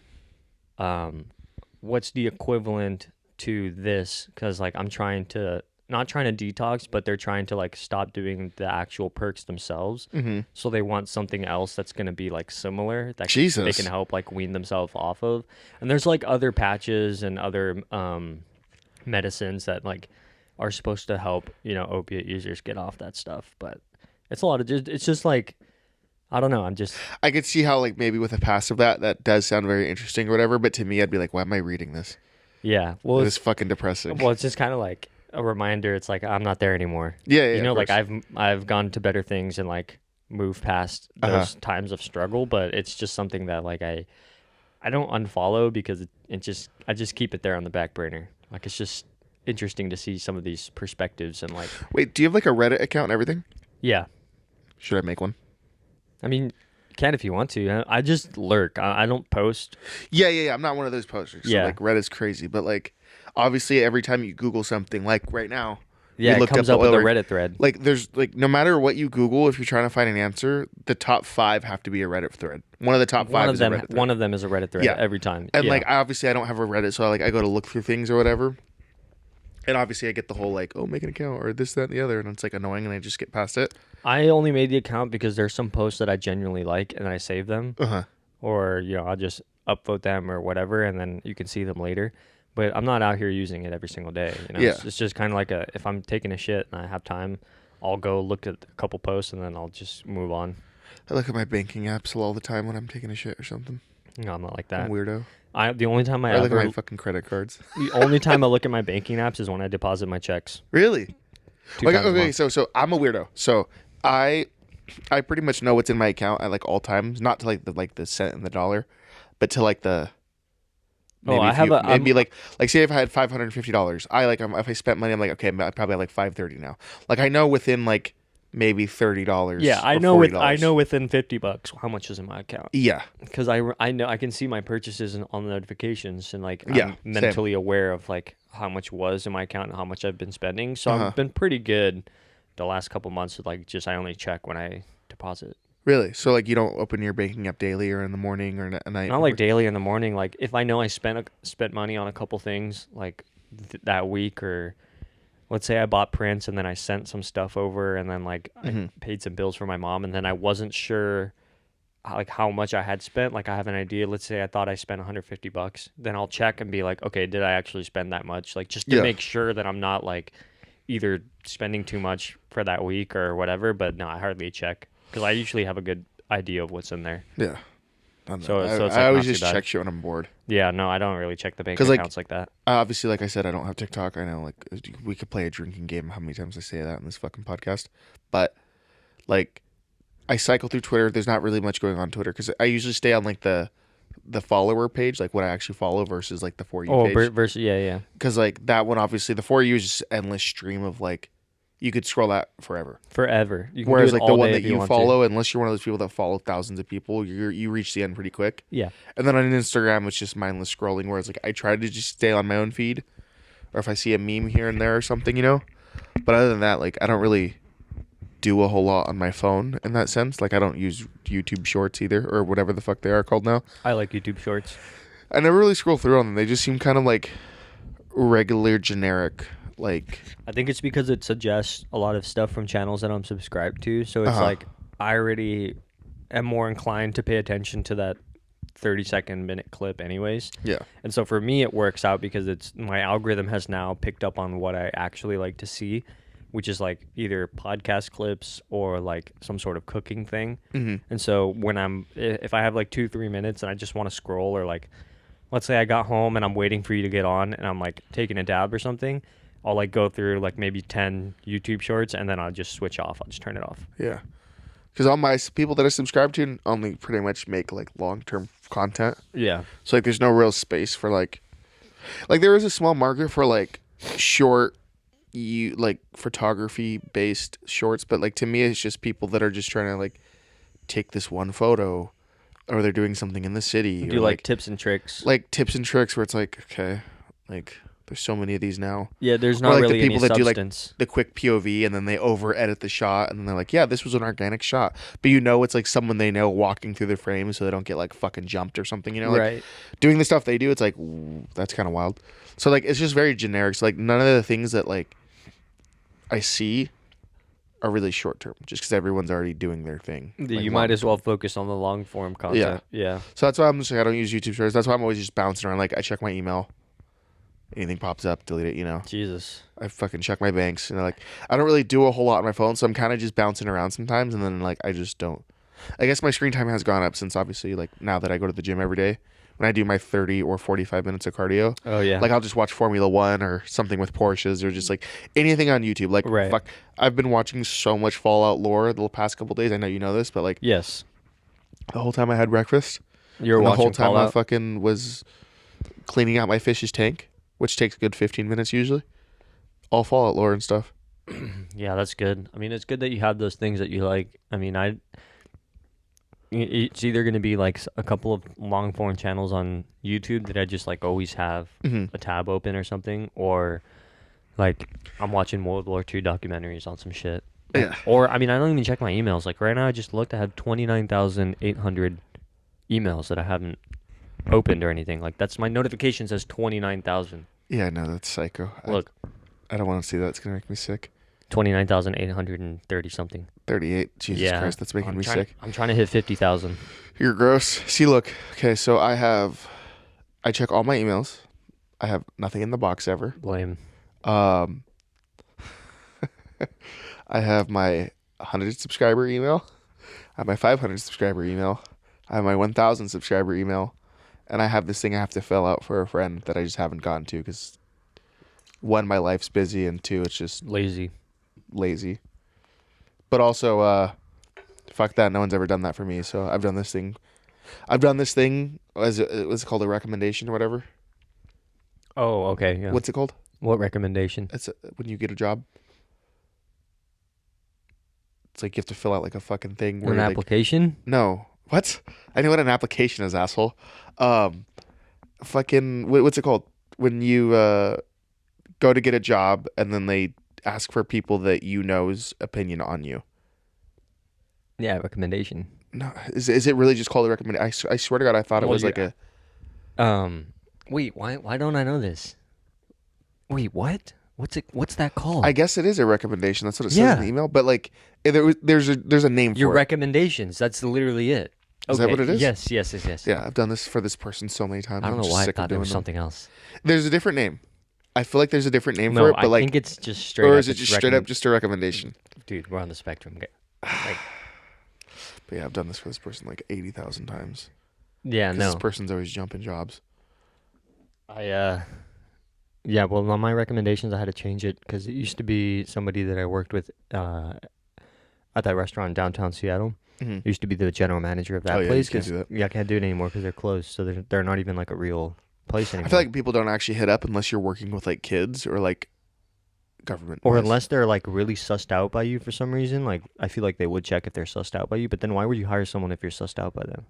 A: what's the equivalent to this? Because, like, I'm not trying to detox, but they're trying to, like, stop doing the actual perks themselves.
B: mm-hmm.
A: So they want something else that's going to be, like, similar that
B: Jesus.
A: they can help, like, wean themselves off of. And there's, like, other patches and other medicines that, like, are supposed to help, opiate users get off that stuff. But it's a lot of it's just like, I don't know.
B: I could see how, like, maybe with a passive that does sound very interesting or whatever, but to me, I'd be like, why am I reading this?
A: Yeah. Well,
B: it's fucking depressing.
A: Well, it's just kind of like a reminder. It's like, I'm not there anymore.
B: Yeah.
A: Like, I've gone to better things and, like, moved past those times of struggle, but it's just something that, like, I don't unfollow because I just keep it there on the back burner. Like, it's just interesting to see some of these perspectives and, like.
B: Wait, do you have, like, a Reddit account and everything?
A: Yeah.
B: Should I make one?
A: I mean, you can if you want to. I just lurk. I don't post.
B: Yeah. I'm not one of those posters.
A: Yeah.
B: So, like, Reddit's crazy, but, like, obviously every time you Google something, like right now,
A: yeah, it comes up with a Reddit thread.
B: Like, there's, like, no matter what you Google, if you're trying to find an answer, the top 5 have to be a Reddit thread. One of the top 5 is a Reddit thread.
A: One of them is a Reddit thread every time.
B: And, like, obviously I don't have a Reddit, so, like, I go to look through things or whatever. And obviously I get the whole like, oh, make an account or this, that, and the other, and it's like annoying, and I just get past it.
A: I only made the account because there's some posts that I genuinely like and I save them,
B: Uh huh.
A: or I'll just upvote them or whatever, and then you can see them later. But I'm not out here using it every single day.
B: Yeah.
A: It's just kind of like if I'm taking a shit and I have time, I'll go look at a couple posts and then I'll just move on.
B: I look at my banking apps all the time when I'm taking a shit or something.
A: No, I'm not like
B: I'm
A: that.
B: a weirdo.
A: The only time
B: I look at my fucking credit cards.
A: the only time I look at my banking apps is when I deposit my checks.
B: Really?
A: 2
B: Okay,
A: times a
B: okay,
A: month.
B: so I'm a weirdo. So I pretty much know what's in my account at like all times, not to like the cent and the dollar, but to like the maybe
A: I have
B: maybe like say if I had $550, if I spent money, I'm like, okay, I probably have like 530 now. Like I know within like maybe $30.
A: Yeah, I
B: or
A: know
B: $40.
A: within $50 how much is in my account.
B: Yeah.
A: Because I know I can see my purchases on the notifications, and like
B: Yeah,
A: I'm mentally aware of like how much was in my account and how much I've been spending. So I've been pretty good the last couple months with like just I only check when I deposit.
B: Really? So like you don't open your banking app daily or in the morning or at night?
A: Not like daily in the morning. Like if I know I spent money on a couple things like that week, or let's say I bought prints and then I sent some stuff over, and then like I paid some bills for my mom, and then I wasn't sure like how much I had spent. Like I have an idea. Let's say I thought I spent $150. Then I'll check and be like, okay, did I actually spend that much? Like just to make sure that I'm not like either spending too much for that week or whatever. But no, I hardly check because I usually have a good idea of what's in there.
B: Yeah.
A: So it's like
B: I always
A: not too
B: just
A: bad.
B: check shit when I'm bored.
A: Yeah, no, I don't really check the bank
B: 'Cause, like,
A: accounts like that.
B: Obviously, like I said, I don't have TikTok. I know, like, we could play a drinking game. How many times I say that in this fucking podcast? But, like, I cycle through Twitter. There's not really much going on Twitter because I usually stay on, like, the follower page, like, what I actually follow versus, like, the For You page.
A: Versus, yeah.
B: Because, like, that one, obviously, the For You is just endless stream of, like, you could scroll that forever.
A: Forever. You can
B: Whereas,
A: do it
B: like, the
A: all
B: one
A: day
B: that
A: if you
B: you
A: want
B: follow, unless you're one of those people that follow thousands of people, you reach the end pretty quick.
A: to. Yeah.
B: And then on Instagram, it's just mindless scrolling, where it's like I try to just stay on my own feed, or if I see a meme here and there or something, But other than that, like I don't really do a whole lot on my phone in that sense. Like I don't use YouTube Shorts either, or whatever the fuck they are called now.
A: I like YouTube Shorts.
B: I never really scroll through on them. They just seem kind of like regular, generic. Like
A: I think it's because it suggests a lot of stuff from channels that I'm subscribed to. So it's like I already am more inclined to pay attention to that 30-second minute clip anyways.
B: yeah,
A: And so for me, it works out because it's my algorithm has now picked up on what I actually like to see, which is like either podcast clips or like some sort of cooking thing. And so when if I have like 2-3 minutes and I just want to scroll, or like, let's say I got home and I'm waiting for you to get on and I'm like taking a dab or something, I'll like go through like maybe 10 YouTube shorts and then I'll just switch off. I'll just turn it off.
B: yeah. Because all my people that I subscribe to only pretty much make like long-term content.
A: Yeah.
B: So like there's no real space for like there is a small market for like short like photography based shorts, but like to me it's just people that are just trying to like take this one photo, or they're doing something in the city.
A: Do
B: or
A: like tips and tricks.
B: like tips and tricks where it's like, okay, like there's so many of these now.
A: Yeah, there's
B: Or
A: not
B: like
A: really
B: the people
A: any
B: that do like
A: substance.
B: the quick POV and then they over edit the shot and then they're like, yeah, this was an organic shot. But it's like someone they know walking through the frame so they don't get like fucking jumped or something, like
A: Right.
B: doing the stuff they do, it's like, ooh, that's kind of wild. So like it's just very generic. So like none of the things that like I see are really short term just because everyone's already doing their thing.
A: You might as well focus on the long form content. Yeah.
B: So that's why I'm just like, I don't use YouTube Shorts. That's why I'm always just bouncing around. Like I check my email. Anything pops up, delete it,
A: Jesus.
B: I fucking check my banks, like I don't really do a whole lot on my phone, so I'm kind of just bouncing around sometimes, and then like I just don't. I guess my screen time has gone up since obviously like now that I go to the gym every day. When I do my 30 or 45 minutes of cardio,
A: Oh yeah.
B: like I'll just watch Formula One or something with Porsches or just like anything on YouTube. Like
A: Right.
B: fuck, I've been watching so much Fallout lore the past couple days. I know you know this, but like
A: Yes.
B: the whole time I had breakfast,
A: You're
B: and the
A: watching
B: whole time I
A: Fallout.
B: fucking was cleaning out my fish's tank, which takes a good 15 minutes usually. All Fallout lore and stuff.
A: Yeah, that's good. I mean, it's good that you have those things that you like. I mean, it's either going to be like a couple of long form channels on YouTube that I just like always have a tab open or something, or like I'm watching World War II documentaries on some shit.
B: Yeah.
A: Or I mean, I don't even check my emails. Like right now, I just looked. I have 29,800 emails that I haven't opened or anything. Like that's my notification says 29,000.
B: Yeah, no, that's psycho.
A: Look,
B: I don't want to see that. It's gonna make me sick.
A: 29,830 something.
B: 38. Jesus
A: Yeah,
B: Christ, that's making me sick.
A: I'm trying to hit 50,000.
B: You're gross. See, look. Okay, so I check all my emails. I have nothing in the box ever.
A: Blame.
B: Um, I have my 100 subscriber email. I have my 500 subscriber email. I have my 1,000 subscriber email. And I have this thing I have to fill out for a friend that I just haven't gotten to because, one, my life's busy, and two, it's just
A: Lazy.
B: lazy. But also, fuck that. No one's ever done that for me. So I've done this thing. As what's it called, a recommendation or whatever.
A: Oh, okay. Yeah.
B: What's it called?
A: What recommendation?
B: It's when you get a job. It's like you have to fill out like a fucking thing.
A: An application?
B: No. What? I know what an application is, asshole. Fucking what's it called? When you go to get a job and then they ask for people that you know's opinion on you.
A: Yeah, recommendation.
B: No, is it really just called a recommendation? I swear to God, I thought it was like a.
A: Wait, why don't I know this? Wait, what? What's that called?
B: I guess it is a recommendation. That's what it says in the email. But like, there's a name for
A: your
B: it.
A: recommendations. That's literally it.
B: Is that what it is?
A: Yes.
B: Yeah, I've done this for this person so many times.
A: I don't know
B: just
A: why I
B: sick of
A: thought there
B: doing
A: was
B: them.
A: something else.
B: There's a different name. I feel like there's a different name
A: No,
B: for it, but
A: I
B: like,
A: think it's just straight.
B: or
A: up.
B: is it just straight up just a recommendation?
A: Dude, we're on the spectrum. Like,
B: But yeah, I've done this for this person like 80,000 times.
A: yeah, no.
B: This person's always jumping jobs.
A: Yeah, well, on my recommendations, I had to change it because it used to be somebody that I worked with at that restaurant in downtown Seattle.
B: Mm-hmm.
A: Used to be the general manager of that
B: Yeah,
A: place.
B: you can't do that.
A: Yeah, I can't do it anymore because they're closed. So they're not even like a real place anymore.
B: I feel like people don't actually hit up unless you're working with like kids or like government.
A: Or unless they're like really sussed out by you for some reason. Like I feel like they would check if they're sussed out by you. But then why would you hire someone if you're sussed out by them?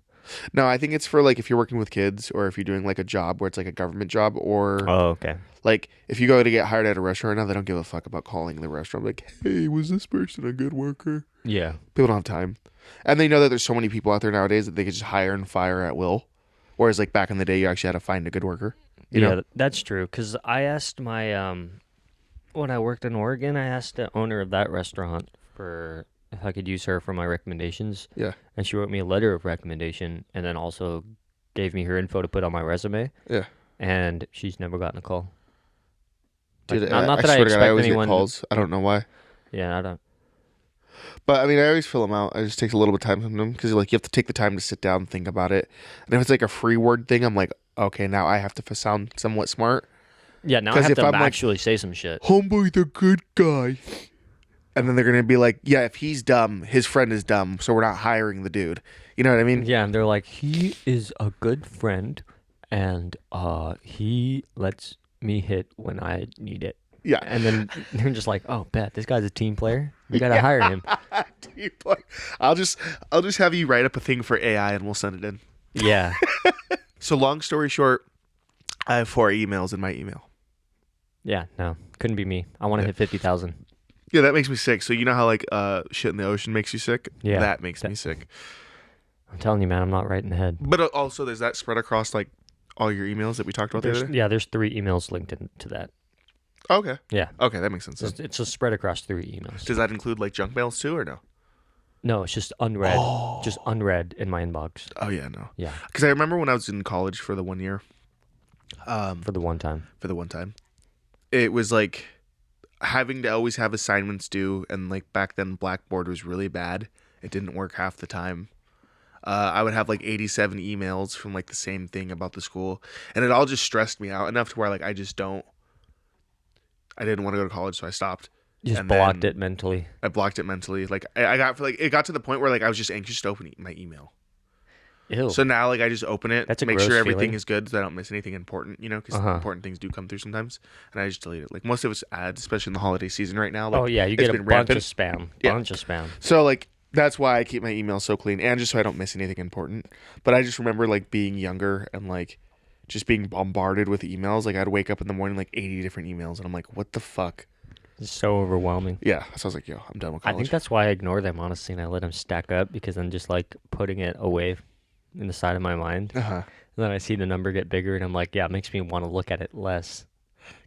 B: No, I think it's for like if you're working with kids or if you're doing like a job where it's like a government job or
A: Oh, okay.
B: like if you go to get hired at a restaurant now, they don't give a fuck about calling the restaurant like, hey, was this person a good worker?
A: Yeah.
B: People don't have time. And they know that there's so many people out there nowadays that they could just hire and fire at will. Whereas like back in the day, you actually had to find a good worker. You know?
A: That's true. Because I asked my when I worked in Oregon, I asked the owner of that restaurant for if I could use her for my recommendations.
B: Yeah.
A: And she wrote me a letter of recommendation and then also gave me her info to put on my resume.
B: Yeah.
A: And she's never gotten a call.
B: Dude,
A: Like,
B: I
A: that
B: swear
A: I
B: to God, I always
A: anyone
B: get calls. I don't know why.
A: Yeah, I don't.
B: But I mean, I always fill them out. It just takes a little bit of time from them because like you have to take the time to sit down and think about it. And if it's like a free word thing, I'm like, okay, now I have to sound somewhat smart.
A: Yeah, now I
B: 'Cause
A: have
B: if
A: to
B: I'm, like,
A: actually say some shit.
B: Homeboy, the good guy. And then they're gonna be like, yeah, if he's dumb, his friend is dumb, so we're not hiring the dude. You know what I mean?
A: Yeah, and they're like, he is a good friend, and he lets me hit when I need it.
B: Yeah.
A: And then they're just like, oh, bet this guy's a team player. We gotta hire him.
B: I'll just have you write up a thing for AI and we'll send it in.
A: Yeah.
B: So long story short, I have 4 emails in my email.
A: Yeah. No, couldn't be me. I want to hit 50,000.
B: Yeah, that makes me sick. So you know how like shit in the ocean makes you sick?
A: Yeah.
B: That makes me sick.
A: I'm telling you, man, I'm not right in the head.
B: But also, there's that spread across like all your emails that we talked about the other day?
A: Yeah, there's 3 emails linked into that.
B: Okay.
A: Yeah.
B: Okay, that makes sense.
A: It's a spread across 3 emails.
B: Does that include like junk mails too, or no?
A: No, it's just unread. Just unread in my inbox.
B: Oh yeah, no.
A: Yeah.
B: Because I remember when I was in college for the 1 year.
A: For the one time.
B: It was like having to always have assignments due, and like back then Blackboard was really bad. It didn't work half the time. I would have like 87 emails from like the same thing about the school, and it all just stressed me out enough to where like I didn't want to go to college, so I stopped.
A: You just
B: And
A: blocked
B: then
A: it mentally.
B: I blocked it mentally. Like I got it got to the point where like I was just anxious to open my email.
A: Ew.
B: So now like I just open it,
A: That's a
B: make
A: gross
B: sure everything
A: feeling.
B: is good, so I don't miss anything important. You know, because important things do come through sometimes, and I just delete it. Like most of it's ads, especially in the holiday season right now. Like,
A: Oh yeah, you
B: it's
A: get a
B: been
A: bunch
B: rampant.
A: of spam.
B: Yeah.
A: Bunch of spam.
B: So like that's why I keep my email so clean, and just so I don't miss anything important. But I just remember like being younger and like just being bombarded with emails. Like I'd wake up in the morning like 80 different emails, and I'm like, what the fuck?
A: It's so overwhelming.
B: Yeah. So I was like, yo, I'm done with
A: I
B: college.
A: think that's why I ignore them honestly, and I let them stack up because I'm just like putting it away in the side of my mind.
B: Uh-huh.
A: And then I see the number get bigger, and I'm like, yeah, it makes me want to look at it less.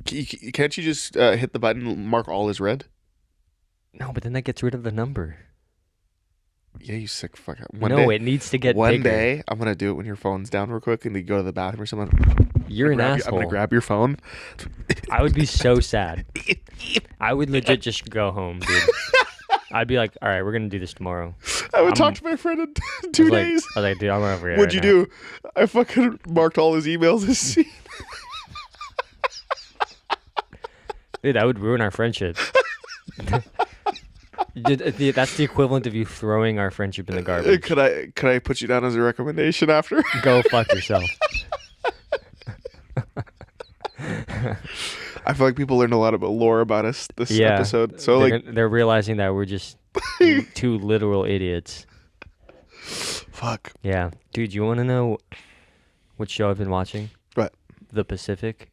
B: Can't you just hit the button, mark all as red?
A: No, but then that gets rid of the number.
B: Yeah, you sick fuck.
A: No, it needs to get
B: One
A: bigger.
B: day, I'm gonna do it when your phone's down real quick and you go to the bathroom or something.
A: You're an
B: I'm
A: asshole.
B: gonna grab your phone.
A: I would be so sad. I would legit just go home, dude. I'd be like, all right, we're gonna do this tomorrow.
B: I would talk to my friend in 2 days.
A: I was like, dude, I'm over here.
B: What'd
A: right
B: you
A: now.
B: do? I fucking marked all his emails as seen.
A: Dude, that would ruin our friendship. That's the equivalent of you throwing our friendship in the garbage.
B: Could I put you down as a recommendation after?
A: Go fuck yourself.
B: I feel like people learned a lot about lore about us this episode. So
A: they're realizing that we're just two literal idiots.
B: fuck.
A: Yeah, dude, you want to know what show I've been watching?
B: What?
A: The Pacific.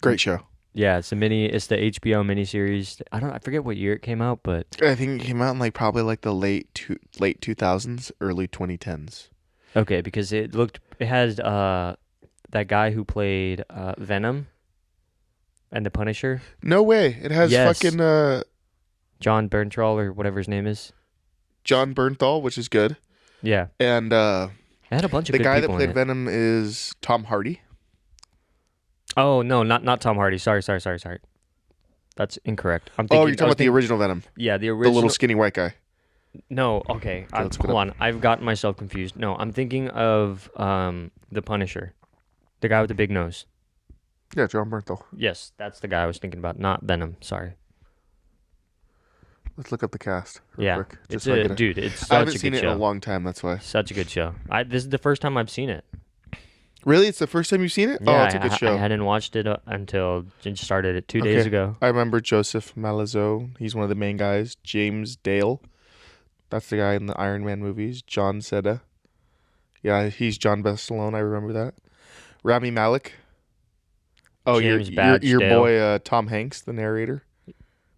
B: Great show.
A: Yeah, it's the HBO miniseries. I forget what year it came out, but
B: I think it came out in like probably like the late 2000s, early 2010s.
A: okay, because it has that guy who played Venom and the Punisher.
B: No way. It has
A: Yes.
B: fucking
A: John Bernthal or whatever his name is.
B: John Bernthal, which is good.
A: Yeah,
B: And
A: it had a bunch of
B: the
A: good
B: guy that
A: people in
B: played
A: it.
B: Venom is Tom Hardy.
A: Oh no, not Tom Hardy. Sorry. That's incorrect. I'm
B: Oh,
A: thinking.
B: you're talking about the original Venom.
A: Yeah, the
B: The
A: original.
B: little skinny white guy.
A: No, okay.
B: let's look it
A: Hold on. I've gotten myself confused. No, I'm thinking of the Punisher, the guy with the big nose.
B: Yeah, John Bernthal.
A: Yes, that's the guy I was thinking about. Not Venom. Sorry.
B: Let's look up the cast. Real
A: Yeah,
B: quick,
A: it's
B: so I
A: a
B: get it.
A: dude. It's
B: I
A: such
B: haven't
A: a
B: seen
A: good
B: it in
A: show.
B: a long time. That's why.
A: Such a good show. This is the first time I've seen it.
B: Really, it's the first time you've seen it?
A: Yeah,
B: Oh, it's a good
A: I
B: show.
A: hadn't watched it until just started it 2 days
B: Okay.
A: ago.
B: I remember Joseph Malazzo. He's one of the main guys. James Dale. That's the guy in the Iron Man movies. John Seda. Yeah, he's John Bestalone. I remember that. Rami Malek. Oh,
A: James
B: your
A: Badge-Dale.
B: boy Tom Hanks, the narrator.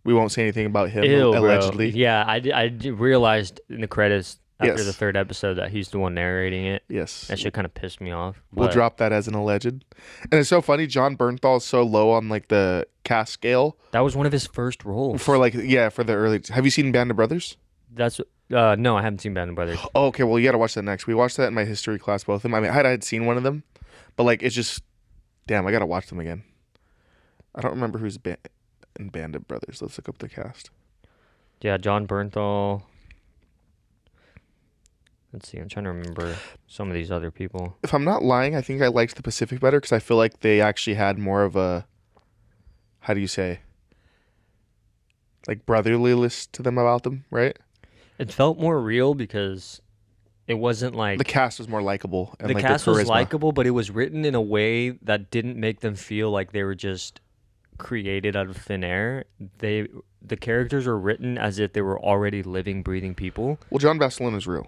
B: We won't say anything about him,
A: Ew,
B: allegedly.
A: Bro. Yeah, I realized in the credits after
B: Yes.
A: the third episode that he's the one narrating it.
B: Yes.
A: That shit kind of pissed me off.
B: We'll
A: but-
B: drop that as an alleged. And it's so funny, John Bernthal is so low on like the cast scale
A: That was one of his first roles.
B: for the early. Have you seen Band of Brothers?
A: That's no, I haven't seen Band of Brothers.
B: Oh, okay, well you got to watch that next. We watched that in my history class, both of them. I mean, I had seen one of them, but like it's just, damn, I got to watch them again. I don't remember who's in Band of Brothers. Let's look up the cast.
A: Yeah, John Bernthal. Let's see. I'm trying to remember some of these other people.
B: If I'm not lying, I think I liked the Pacific better because I feel like they actually had more of a, how do you say, like brotherliness to them about them, right?
A: It felt more real because it wasn't like
B: The cast was more likable. And
A: the
B: like
A: cast
B: their
A: was
B: charisma.
A: likable, but it was written in a way that didn't make them feel like they were just created out of thin air. The characters were written as if they were already living, breathing people.
B: Well, John Bastelone is real.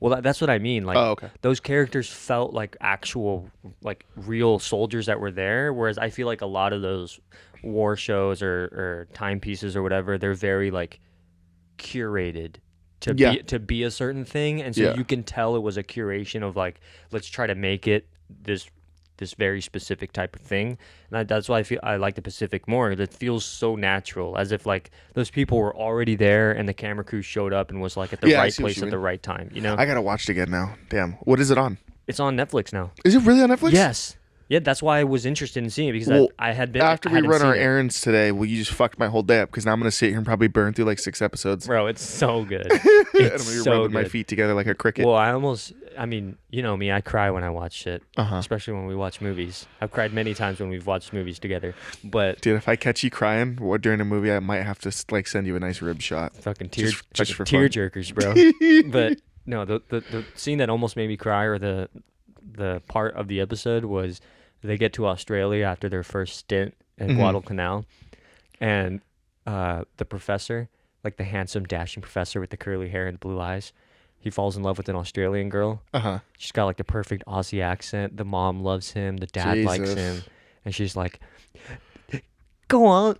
A: Well, that's what I mean. Like,
B: Oh, okay.
A: those characters felt like actual, like real soldiers that were there. Whereas I feel like a lot of those war shows or timepieces or whatever, they're very like curated to be a certain thing, and so you can tell it was a curation of like, let's try to make it this very specific type of thing. And that's why I like the Pacific more. It feels so natural, as if like those people were already there and the camera crew showed up and was like at the
B: Yeah, I
A: right
B: see what
A: place
B: you
A: at the
B: mean.
A: right time. You know,
B: I gotta watch it again now. Damn. What is it on?
A: it's on Netflix now.
B: Is it really on Netflix?
A: Yes. Yeah, that's why I was interested in seeing it, because
B: Well,
A: I had been
B: After
A: I
B: we
A: hadn't
B: run
A: seen
B: our
A: it.
B: errands today, well, you just fucked my whole day up because now I'm gonna sit here and probably burn through like 6 episodes.
A: Bro, it's so good.
B: And I'm
A: It's
B: gonna be
A: so
B: rubbing my
A: good.
B: feet together like a cricket.
A: Well, I mean, you know me, I cry when I watch shit, especially when we watch movies. I've cried many times when we've watched movies together, but
B: Dude, if I catch you crying during a movie, I might have to like send you a nice rib shot.
A: fucking
B: Just for
A: tear
B: fun.
A: jerkers, bro. But no, the scene that almost made me cry, or the part of the episode, was they get to Australia after their first stint in Guadalcanal, and the professor, like the handsome, dashing professor with the curly hair and blue eyes, he falls in love with an Australian girl. She's got like the perfect Aussie accent. The mom loves him. The dad likes
B: Jesus.
A: him, and she's like, "Go on,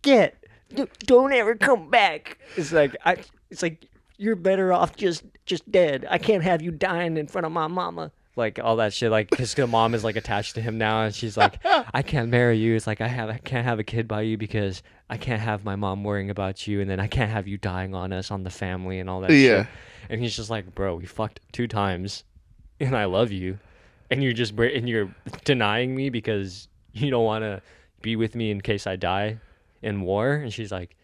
A: don't ever come back." It's like you're better off just dead. I can't have you dying in front of my mama. like all that shit, like because the mom is like attached to him now, and she's like, I can't marry you. It's like I can't have a kid by you because I can't have my mom worrying about you, and then I can't have you dying on us, on the family, and all that
B: Yeah.
A: shit. And he's just like, bro, we fucked 2 times, and I love you, and you're denying me because you don't want to be with me in case I die in war. And she's like,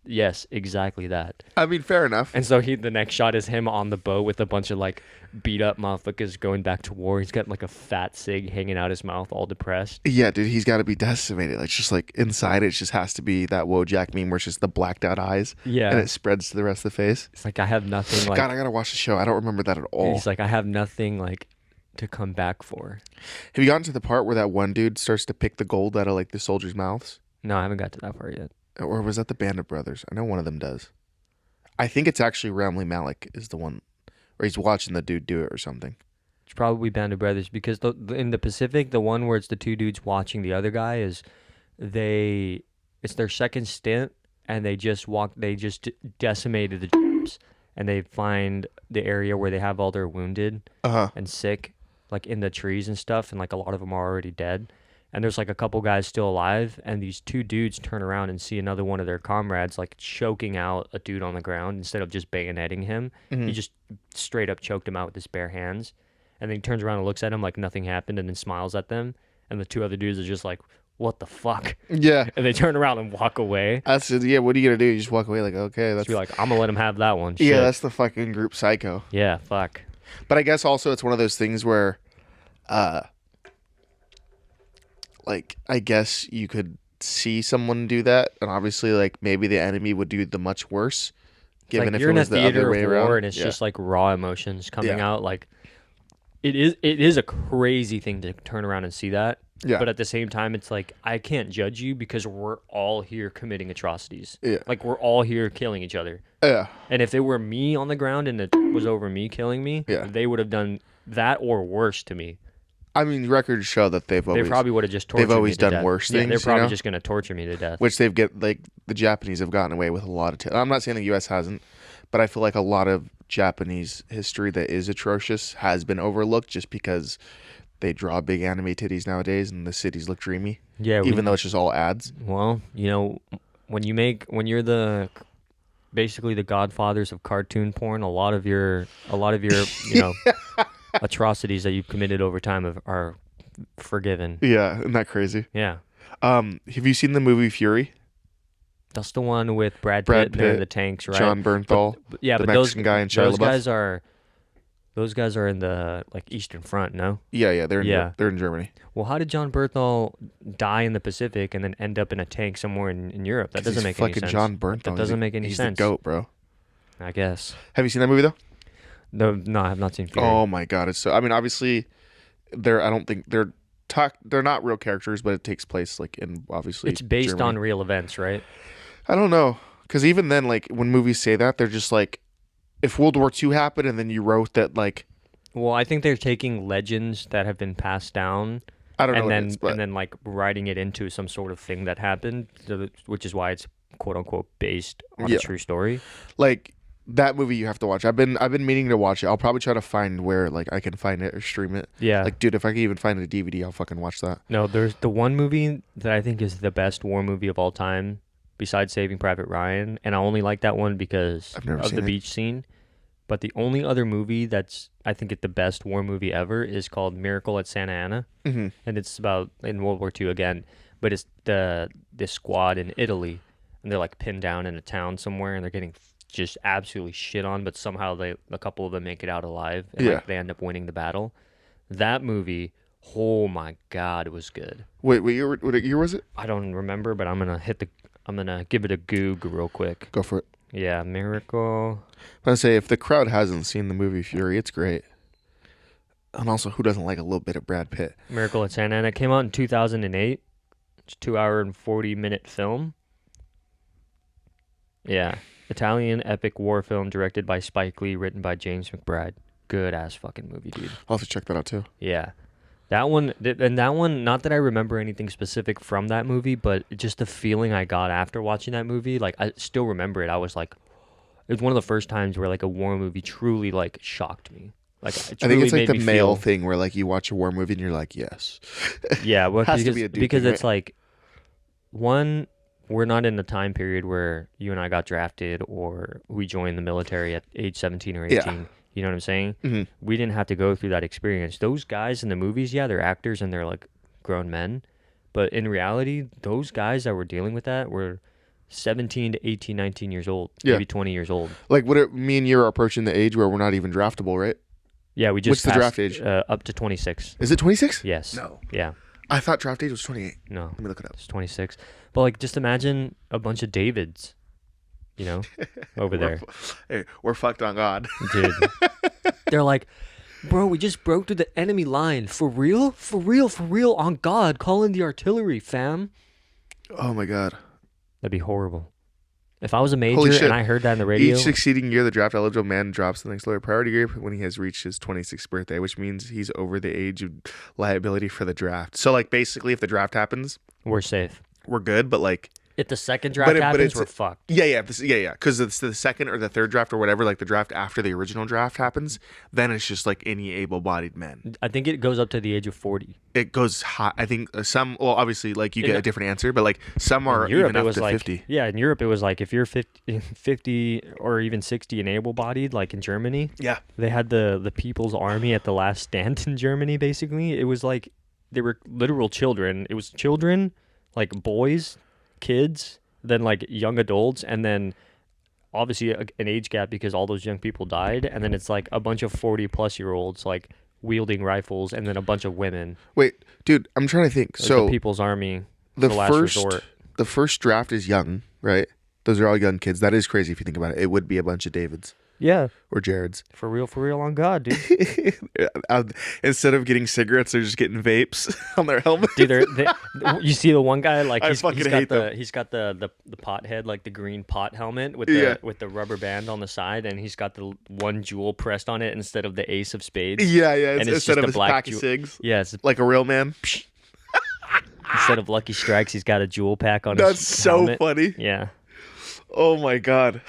A: yes, exactly that.
B: I mean, fair enough.
A: And so the next shot is him on the boat with a bunch of like beat up motherfuckers going back to war. He's got like a fat cig hanging out his mouth, all depressed.
B: Yeah, dude, he's got to be decimated. Like, just like inside, it just has to be that Wojak meme where it's just the blacked out eyes.
A: Yeah.
B: And it spreads to the rest of the face.
A: It's like I have nothing like
B: God, I gotta watch the show. I don't remember that at all.
A: he's like I have nothing like to come back for.
B: Have you gotten to the part where that one dude starts to pick the gold out of like the soldiers' mouths?
A: No, I haven't got to that part yet.
B: Or was that the Band of Brothers? I know one of them does. I think it's actually Ramli Malik is the one, or he's watching the dude do it or something.
A: It's probably Band of Brothers because in the Pacific, the one where it's the two dudes watching the other guy is it's their second stint, and they just decimated the troops, and they find the area where they have all their wounded and sick, like in the trees and stuff, and like a lot of them are already dead. And there's like a couple guys still alive, and these two dudes turn around and see another one of their comrades like choking out a dude on the ground instead of just bayoneting him. He just straight up choked him out with his bare hands. And then he turns around and looks at him like nothing happened and then smiles at them. And the two other dudes are just like, what the fuck?
B: Yeah.
A: And they turn around and walk away.
B: That's it. Yeah, what are you going to do? You just walk away like, okay, that's...
A: Be like, I'm going to let him have that one.
B: Yeah,
A: Shit.
B: that's the fucking group psycho.
A: Yeah, fuck.
B: But I guess also it's one of those things where, like, I guess you could see someone do that, and obviously, like, maybe the enemy would do the much worse, given
A: Like
B: if
A: you're
B: it
A: in a
B: was the other
A: theater
B: way
A: of
B: around.
A: war and it's just like raw emotions coming out. Like it is a crazy thing to turn around and see that.
B: Yeah.
A: But at the same time, it's like I can't judge you because we're all here committing atrocities.
B: Yeah.
A: Like we're all here killing each other.
B: Yeah.
A: And if it were me on the ground and it was over me killing me, they would have done that or worse to me.
B: I mean, records show that they
A: probably would have just tortured me.
B: They've always
A: to
B: done
A: death.
B: worse
A: Yeah,
B: things.
A: they're probably
B: you know?
A: just going to torture me to death.
B: Which the Japanese have gotten away with a lot of. I'm not saying the U.S. hasn't, but I feel like a lot of Japanese history that is atrocious has been overlooked just because they draw big anime titties nowadays and the cities look dreamy.
A: Yeah,
B: even though it's just all ads.
A: Well, you know, when you're basically the godfathers of cartoon porn, a lot of your you know atrocities that you've committed over time are forgiven.
B: Yeah, isn't that crazy?
A: Yeah.
B: Have you seen the movie Fury?
A: That's the one with Brad Pitt. They're in the tanks, right?
B: John Bernthal.
A: But the
B: Mexican guy and Shia LaBeouf.
A: Those guys are in the like Eastern Front, no?
B: Yeah, they're in Germany.
A: Well, how did John Bernthal die in the Pacific and then end up in a tank somewhere in Europe? That doesn't make any sense.
B: John Bernthal.
A: That doesn't make any sense.
B: He's the GOAT, bro.
A: I guess.
B: Have you seen that movie though?
A: No, I have not seen Fury.
B: Oh my god, it's so. I mean, obviously, I don't think they're not real characters, but it takes place like in obviously.
A: It's based
B: Germany.
A: on real events, right?
B: I don't know, because even then, like when movies say that, they're just like, if World War II happened and then you wrote that, like.
A: Well, I think they're taking legends that have been passed down.
B: I don't know.
A: And then like writing it into some sort of thing that happened, which is why it's quote unquote based on a true story.
B: Like that movie, you have to watch. I've been meaning to watch it. I'll probably try to find where like I can find it or stream it.
A: Yeah.
B: Like, dude, if I can even find a DVD, I'll fucking watch that.
A: No, there's the one movie that I think is the best war movie of all time, besides Saving Private Ryan, and I only like that one because of the beach scene. But the only other movie that's, I think, the best war movie ever is called Miracle at Santa Ana.
B: Mm-hmm.
A: And it's about, in World War II again, but it's this squad in Italy. And they're like pinned down in a town somewhere and they're getting just absolutely shit on. But somehow a couple of them make it out alive. And like, they end up winning the battle. That movie, oh my God, it was good.
B: Wait, what year was it?
A: I don't remember, but I'm going to give it a goog real quick.
B: Go for it.
A: Yeah, Miracle.
B: I'm going to say, if the crowd hasn't seen the movie Fury, it's great. And also, who doesn't like a little bit of Brad Pitt?
A: Miracle at Santa Ana. It came out in 2008. It's a 2-hour and 40-minute film. Yeah. Italian epic war film directed by Spike Lee, written by James McBride. Good-ass fucking movie, dude.
B: I'll have to check that out, too.
A: Yeah. That one, not that I remember anything specific from that movie, but just the feeling I got after watching that movie, like, I still remember it. I was like, it was one of the first times where, like, a war movie truly, like, shocked me. Like it
B: I think
A: truly
B: it's like
A: made
B: the
A: me
B: male
A: feel.
B: thing where like you watch a war movie and you're like, yes.
A: Yeah, well,
B: Has to be a dude
A: because
B: thing,
A: it's
B: right?
A: like one, we're not in a time period where you and I got drafted or we joined the military at age 17 or
B: Yeah.
A: 18. You know what I'm saying?
B: Hmm.
A: We didn't have to go through that experience. Those guys in the movies, yeah, they're actors and they're like grown men, but in reality, those guys that were dealing with that were 17 to 18, 19 years old,
B: Yeah.
A: maybe 20 years old.
B: Like me and you are approaching the age where we're not even draftable, right?
A: Yeah, we
B: What's
A: just
B: the draft
A: passed
B: age?
A: up to 26.
B: Is it 26?
A: Yes.
B: No.
A: Yeah.
B: I thought draft age was 28.
A: No.
B: Let me look it up.
A: It's 26. But like, just imagine a bunch of Davids, you know, over there,
B: Hey, we're fucked on God.
A: dude. They're like, bro, we just broke through the enemy line. For real? For real? For real? On God, call in the artillery, fam.
B: Oh my God.
A: That'd be horrible. If I was a
B: Holy
A: major
B: shit.
A: and I heard that in the radio,
B: Each succeeding year, the draft eligible man drops the next lower priority group when he has reached his 26th birthday, which means he's over the age of liability for the draft. So, like, basically, if the draft happens,
A: we're safe.
B: we're good. But like,
A: If the second draft happens, we're fucked.
B: yeah, because it's the second or the third draft or whatever, like the draft after the original draft happens, then it's just like any able-bodied men.
A: I think it goes up to the age of 40.
B: It goes high. I think some. Well, obviously, like you get
A: In-
B: a different answer, but like some are
A: In Europe,
B: even
A: it
B: up
A: was
B: to
A: like
B: 50.
A: yeah. In Europe, it was like if you're 50 or even 60 and able-bodied, like in Germany,
B: Yeah.
A: they had the People's Army at the last stand in Germany. Basically, it was like they were literal children. It was children, like boys, kids, then like young adults, and then obviously an age gap because all those young people died, and then it's like a bunch of 40-plus-year-olds like wielding rifles, and then a bunch of women.
B: Wait, dude, I'm trying to think.
A: Like
B: So
A: the People's Army,
B: the
A: the last
B: first
A: resort.
B: the first draft is young, right? Those are all young kids. That is crazy if you think about it. It would be a bunch of Davids
A: Yeah,
B: or Jareds.
A: for real on God, dude.
B: Instead of getting cigarettes, they're just getting vapes on their helmet.
A: Dude, you see the one guy like
B: I
A: he's
B: fucking
A: got
B: hate
A: the
B: them.
A: he's got the pot head, like the green pot helmet with
B: Yeah.
A: the rubber band on the side, and he's got the one jewel pressed on it instead of the ace of spades.
B: Yeah.
A: And it's
B: Instead
A: just
B: of
A: a
B: a
A: black
B: pack
A: jewel.
B: of cigs,
A: Yeah, it's,
B: like a real man.
A: instead of Lucky Strikes, he's got a jewel pack on
B: That's
A: his
B: so
A: helmet.
B: funny.
A: Yeah,
B: Oh my God.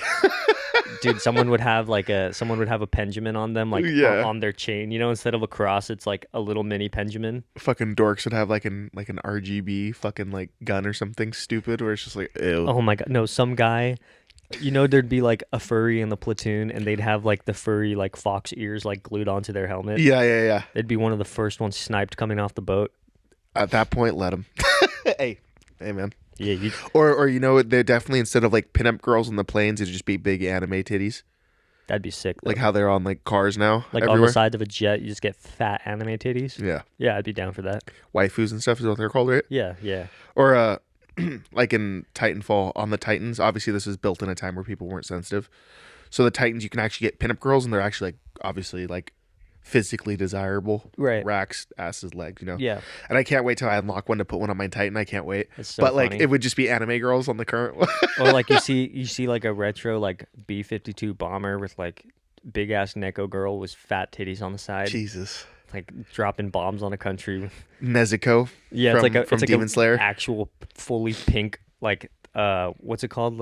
A: dude, someone would have a Pendulum on them, like
B: Yeah.
A: on their chain. You know, instead of a cross, it's like a little mini Pendulum.
B: Fucking dorks would have like an RGB fucking like gun or something stupid where it's just like ew.
A: Oh my God, no, some guy. You know, there'd be like a furry in the platoon, and they'd have like the furry like fox ears like glued onto their helmet.
B: Yeah.
A: They'd be one of the first ones sniped coming off the boat.
B: At that point, let them. hey man.
A: Yeah, you,
B: Or you know, they definitely, instead of like pinup girls on the planes, it'd just be big anime titties,
A: that'd be sick.
B: like
A: though.
B: how they're on like cars now,
A: like on
B: everywhere.
A: the side of a jet, you just get fat anime titties.
B: Yeah,
A: Yeah, I'd be down for that.
B: waifus and stuff is what they're called, right?
A: Yeah.
B: Or like in Titanfall, on the Titans. Obviously, this was built in a time where people weren't sensitive, so the Titans, you can actually get pinup girls, and they're actually like obviously like physically desirable.
A: Right.
B: Racks, asses, legs, you know.
A: Yeah.
B: And I can't wait till I unlock one to put one on my Titan. I can't wait.
A: It's so
B: But like,
A: funny.
B: it would just be anime girls on the current one.
A: Or like you see like a retro like B-52 bomber with like big ass Neko girl with fat titties on the side,
B: Jesus.
A: like dropping bombs on a country.
B: Nezuko.
A: Yeah,
B: from,
A: it's like
B: from Demon Slayer.
A: actual fully pink like what's it called,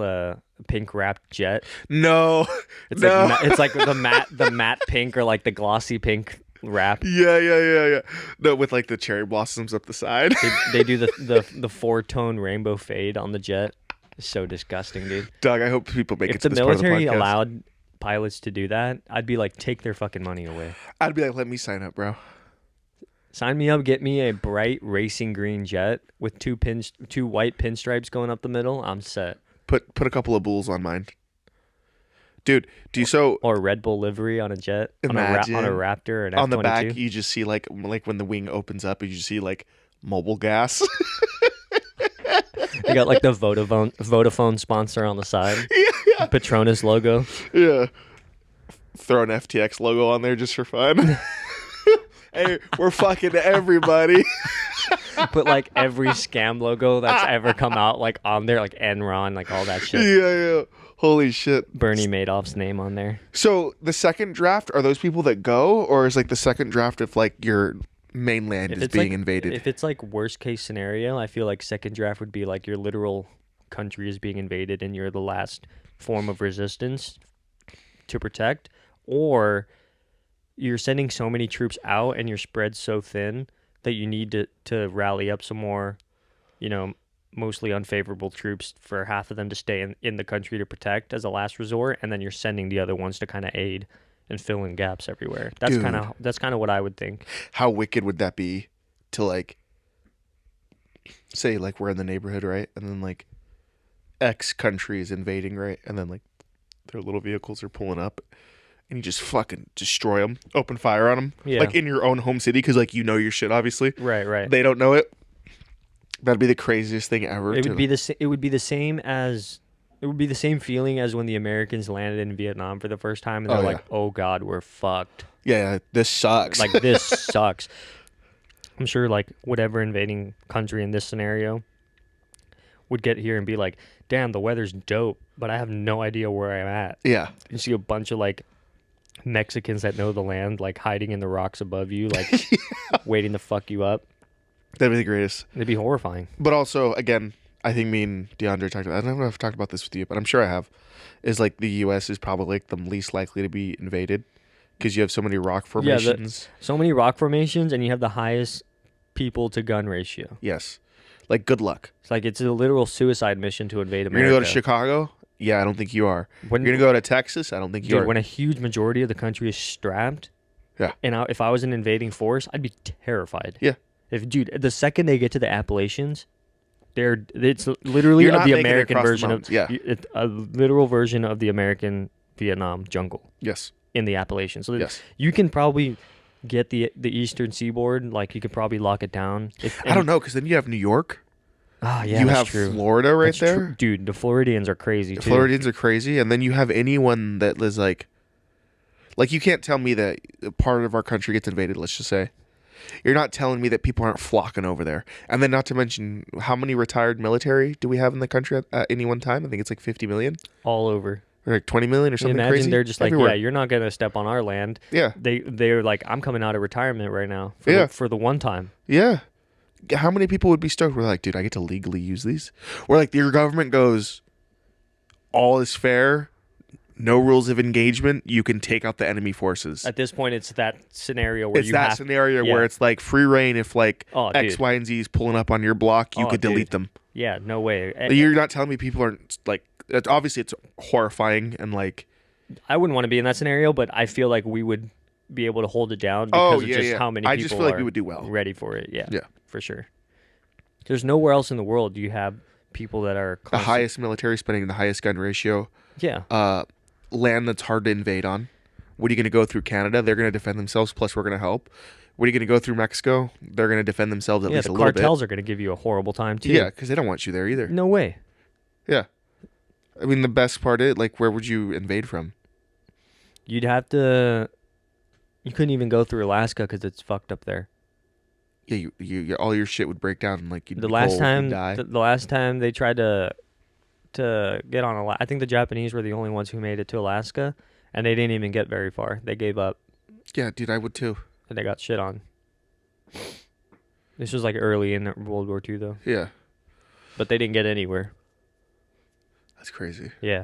A: pink wrapped jet.
B: No.
A: It's
B: no.
A: like it's like the matte pink or like the glossy pink wrap.
B: Yeah. No, with like the cherry blossoms up the side.
A: They do the 4-tone rainbow fade on the jet. It's so disgusting, dude.
B: Doug, I hope people make
A: If
B: it to
A: the
B: this part of the
A: military
B: podcast.
A: allowed pilots to do that, I'd be like, take their fucking money away.
B: I'd be like, let me sign up, bro.
A: Sign me up, get me a bright racing green jet with two white pinstripes going up the middle. I'm set.
B: Put a couple of bulls on mine. Dude, do you so
A: Or Red Bull livery on a jet,
B: Imagine
A: on a Raptor or an F-22.
B: on the back you just see like when the wing opens up, you just see like mobile gas.
A: They got like the Vodafone sponsor on the side.
B: yeah.
A: Petronas logo.
B: Yeah. Throw an FTX logo on there just for fun. Hey, we're fucking everybody.
A: Put like every scam logo that's ever come out like on there, like Enron, like all that shit.
B: Yeah. Holy shit.
A: Bernie Madoff's name on there.
B: So the second draft, are those people that go, or is like the second draft if like your mainland is being invaded?
A: If it's like worst case scenario, I feel like second draft would be like your literal country is being invaded and you're the last form of resistance to protect, or you're sending so many troops out and you're spread so thin that you need to rally up some more, you know, mostly unfavorable troops for half of them to stay in the country to protect as a last resort, and then you're sending the other ones to kind of aid and fill in gaps everywhere. That's
B: Dude.
A: kind of what I would think.
B: How wicked would that be to like say like we're in the neighborhood, right? And then like X country is invading, right? And then like their little vehicles are pulling up and you just fucking destroy them, open fire on them,
A: Yeah.
B: like in your own home city, because like you know your shit, obviously.
A: Right.
B: They don't know it. That'd be the craziest thing ever.
A: It would be the same feeling as when the Americans landed in Vietnam for the first time, and they're like, "Oh God, we're fucked."
B: Yeah, this sucks.
A: Like this sucks. I'm sure like whatever invading country in this scenario would get here and be like, "Damn, the weather's dope, but I have no idea where I'm at."
B: Yeah.
A: You see a bunch of like Mexicans that know the land, like hiding in the rocks above you, like waiting to fuck you up.
B: That'd be the greatest.
A: It'd be horrifying.
B: But also, again, I think me and DeAndre talked about, I don't know if I've talked about this with you, but I'm sure I have, is like the U.S. is probably like the least likely to be invaded because you have so many rock formations.
A: So many rock formations, and you have the highest people to gun ratio.
B: Yes. Like, good luck.
A: It's like it's a literal suicide mission to invade America.
B: You're going to go to Chicago? Yeah, I don't think you are. You're going to go to Texas? I don't think you are.
A: When a huge majority of the country is strapped,
B: yeah,
A: and if I was an invading force, I'd be terrified.
B: Yeah.
A: The second they get to the Appalachians, it's literally the American version of a literal version of the American Vietnam jungle.
B: Yes.
A: In the Appalachians, so
B: yes,
A: you can probably get the eastern seaboard. Like you could probably lock it down.
B: I don't know, because then you have New York.
A: Ah, yeah,
B: you have Florida right there,
A: dude. The Floridians are crazy too.
B: Floridians are crazy, and then you have anyone that is like you can't tell me that part of our country gets invaded. Let's just say. You're not telling me that people aren't flocking over there. And then not to mention, how many retired military do we have in the country at any one time? I think it's like 50 million.
A: All over.
B: Or like 20 million or something
A: imagine
B: crazy.
A: They're just like, everywhere. Yeah, you're not going to step on our land.
B: Yeah.
A: They're like, I'm coming out of retirement right now for the one time.
B: Yeah. How many people would be stoked? We're like, dude, I get to legally use these? Or like your government goes, all is fair. No rules of engagement. You can take out the enemy forces.
A: At this point, it's that scenario where
B: where it's like free reign. If like X,
A: dude.
B: Y, and Z is pulling up on your block, you could delete them.
A: Yeah, no way.
B: You're not telling me people aren't like. Obviously, it's horrifying and like.
A: I wouldn't want to be in that scenario, but I feel like we would be able to hold it down because of just how many people
B: I just feel like we would do well.
A: Ready for it. Yeah,
B: yeah,
A: for sure. There's nowhere else in the world you have people that are
B: the highest military spending, the highest gun ratio.
A: Yeah.
B: Land that's hard to invade on. What are you going to go through Canada? They're going to defend themselves, plus we're going to help. What are you going to go through Mexico? They're going to defend themselves at least a little bit.
A: The cartels are going to give you a horrible time, too.
B: Yeah, because they don't want you there either.
A: No way.
B: Yeah. I mean, the best part is, like, where would you invade from?
A: You'd have to... You couldn't even go through Alaska because it's fucked up there.
B: Yeah, you all your shit would break down and, like, you'd
A: the
B: be
A: last
B: cold,
A: time,
B: you'd die.
A: The last time they tried to get on Alaska, I think the Japanese were the only ones who made it to Alaska, and they didn't even get very far. They gave up.
B: Yeah, dude, I would too.
A: And they got shit on. This was like early in World War II, though.
B: Yeah.
A: But they didn't get anywhere.
B: That's crazy.
A: Yeah.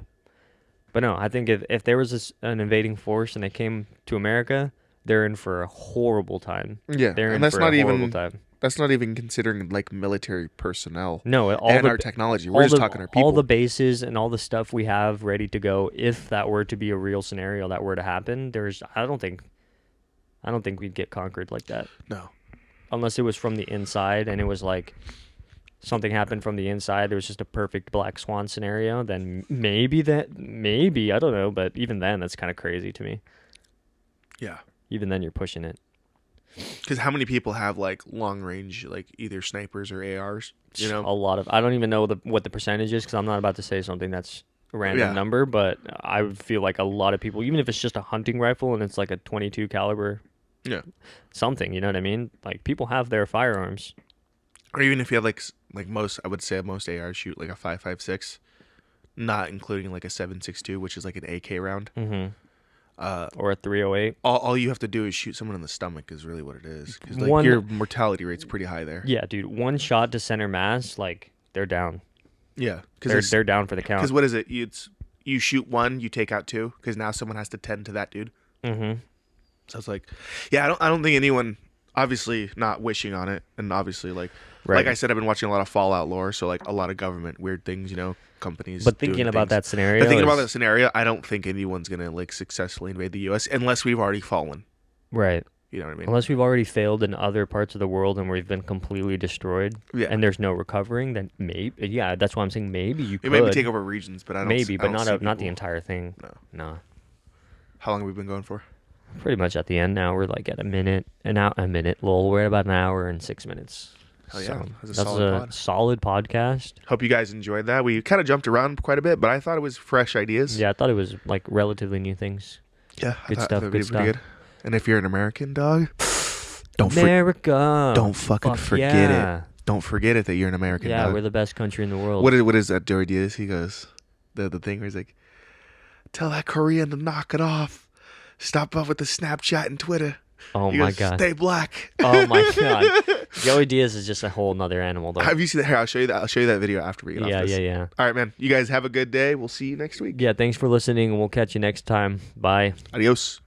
A: But no, I think if there was an invading force and they came to America, they're in for a horrible time.
B: Yeah,
A: they're in for a horrible time.
B: That's not even considering like military personnel.
A: No,
B: our technology. We're just talking our people.
A: All the bases and all the stuff we have ready to go. If that were to be a real scenario that were to happen, I don't think we'd get conquered like that.
B: No,
A: unless it was from the inside and it was like something happened from the inside. It was just a perfect black swan scenario. Then maybe I don't know. But even then, that's kind of crazy to me.
B: Yeah.
A: Even then, you're pushing it.
B: Because how many people have like long range, like either snipers or ARs? You know,
A: a lot of. I don't even know what the percentage is because I'm not about to say something that's a random number. But I would feel like a lot of people, even if it's just a hunting rifle and it's like a .22 caliber, something. You know what I mean? Like people have their firearms.
B: Or even if you have like most, I would say most ARs shoot like a 5.56, not including like a 7.62, which is like an AK round.
A: Mm-hmm. Or a 308.
B: All you have to do is shoot someone in the stomach is really what it is. Because like your mortality rate's pretty high there.
A: Yeah, dude. One shot to center mass, like they're down.
B: Yeah,
A: because they're down for the count.
B: Because what is it? You shoot one, you take out two, because now someone has to tend to that dude.
A: Mm-hmm.
B: So it's like, yeah, I don't think anyone, obviously not wishing on it, and obviously like
A: Right.
B: I said, I've been watching a lot of Fallout lore, so like a lot of government weird things, companies.
A: But
B: doing
A: thinking about
B: things.
A: that scenario,
B: But thinking about that scenario, I don't think anyone's gonna like successfully invade the U.S. unless we've already fallen.
A: right.
B: You know what I mean?
A: Unless we've already failed in other parts of the world and we've been completely destroyed,
B: Yeah.
A: and there's no recovering, then maybe, yeah, that's why I'm saying maybe you
B: It
A: could.
B: maybe take over regions, but I don't.
A: Maybe,
B: I
A: but
B: don't see
A: not the
B: people-
A: entire thing.
B: No.
A: No.
B: How long have we been going for?
A: Pretty much at the end now. We're like at a minute, lol. We're at about an hour and 6 minutes.
B: Hell yeah,
A: So
B: that's a
A: that's
B: solid pod.
A: solid podcast.
B: Hope you guys enjoyed that. We kind of jumped around quite a bit, but I thought it was fresh ideas.
A: Yeah, I thought it was like relatively new things.
B: Yeah,
A: Good
B: I
A: stuff,
B: thought it'd
A: good
B: be pretty
A: stuff.
B: And if you're an American dog, don't
A: America.
B: don't fucking
A: Fuck
B: forget
A: yeah.
B: it. Don't forget it that you're an American
A: Yeah,
B: dog.
A: we're the best country in the world.
B: What is that Joey Diaz? He goes the thing where he's like, tell that Korean to knock it off. Stop up with the Snapchat and Twitter.
A: Oh
B: He
A: my
B: goes,
A: god.
B: Stay black.
A: Oh my god. Joey Diaz is just a whole nother animal, though.
B: Have you seen that? Here, I'll show you that. I'll show you that video after we get off
A: Yeah,
B: this.
A: yeah, yeah.
B: All right, man. You guys have a good day. We'll see you next week.
A: Yeah, thanks for listening, and we'll catch you next time. Bye.
B: Adios.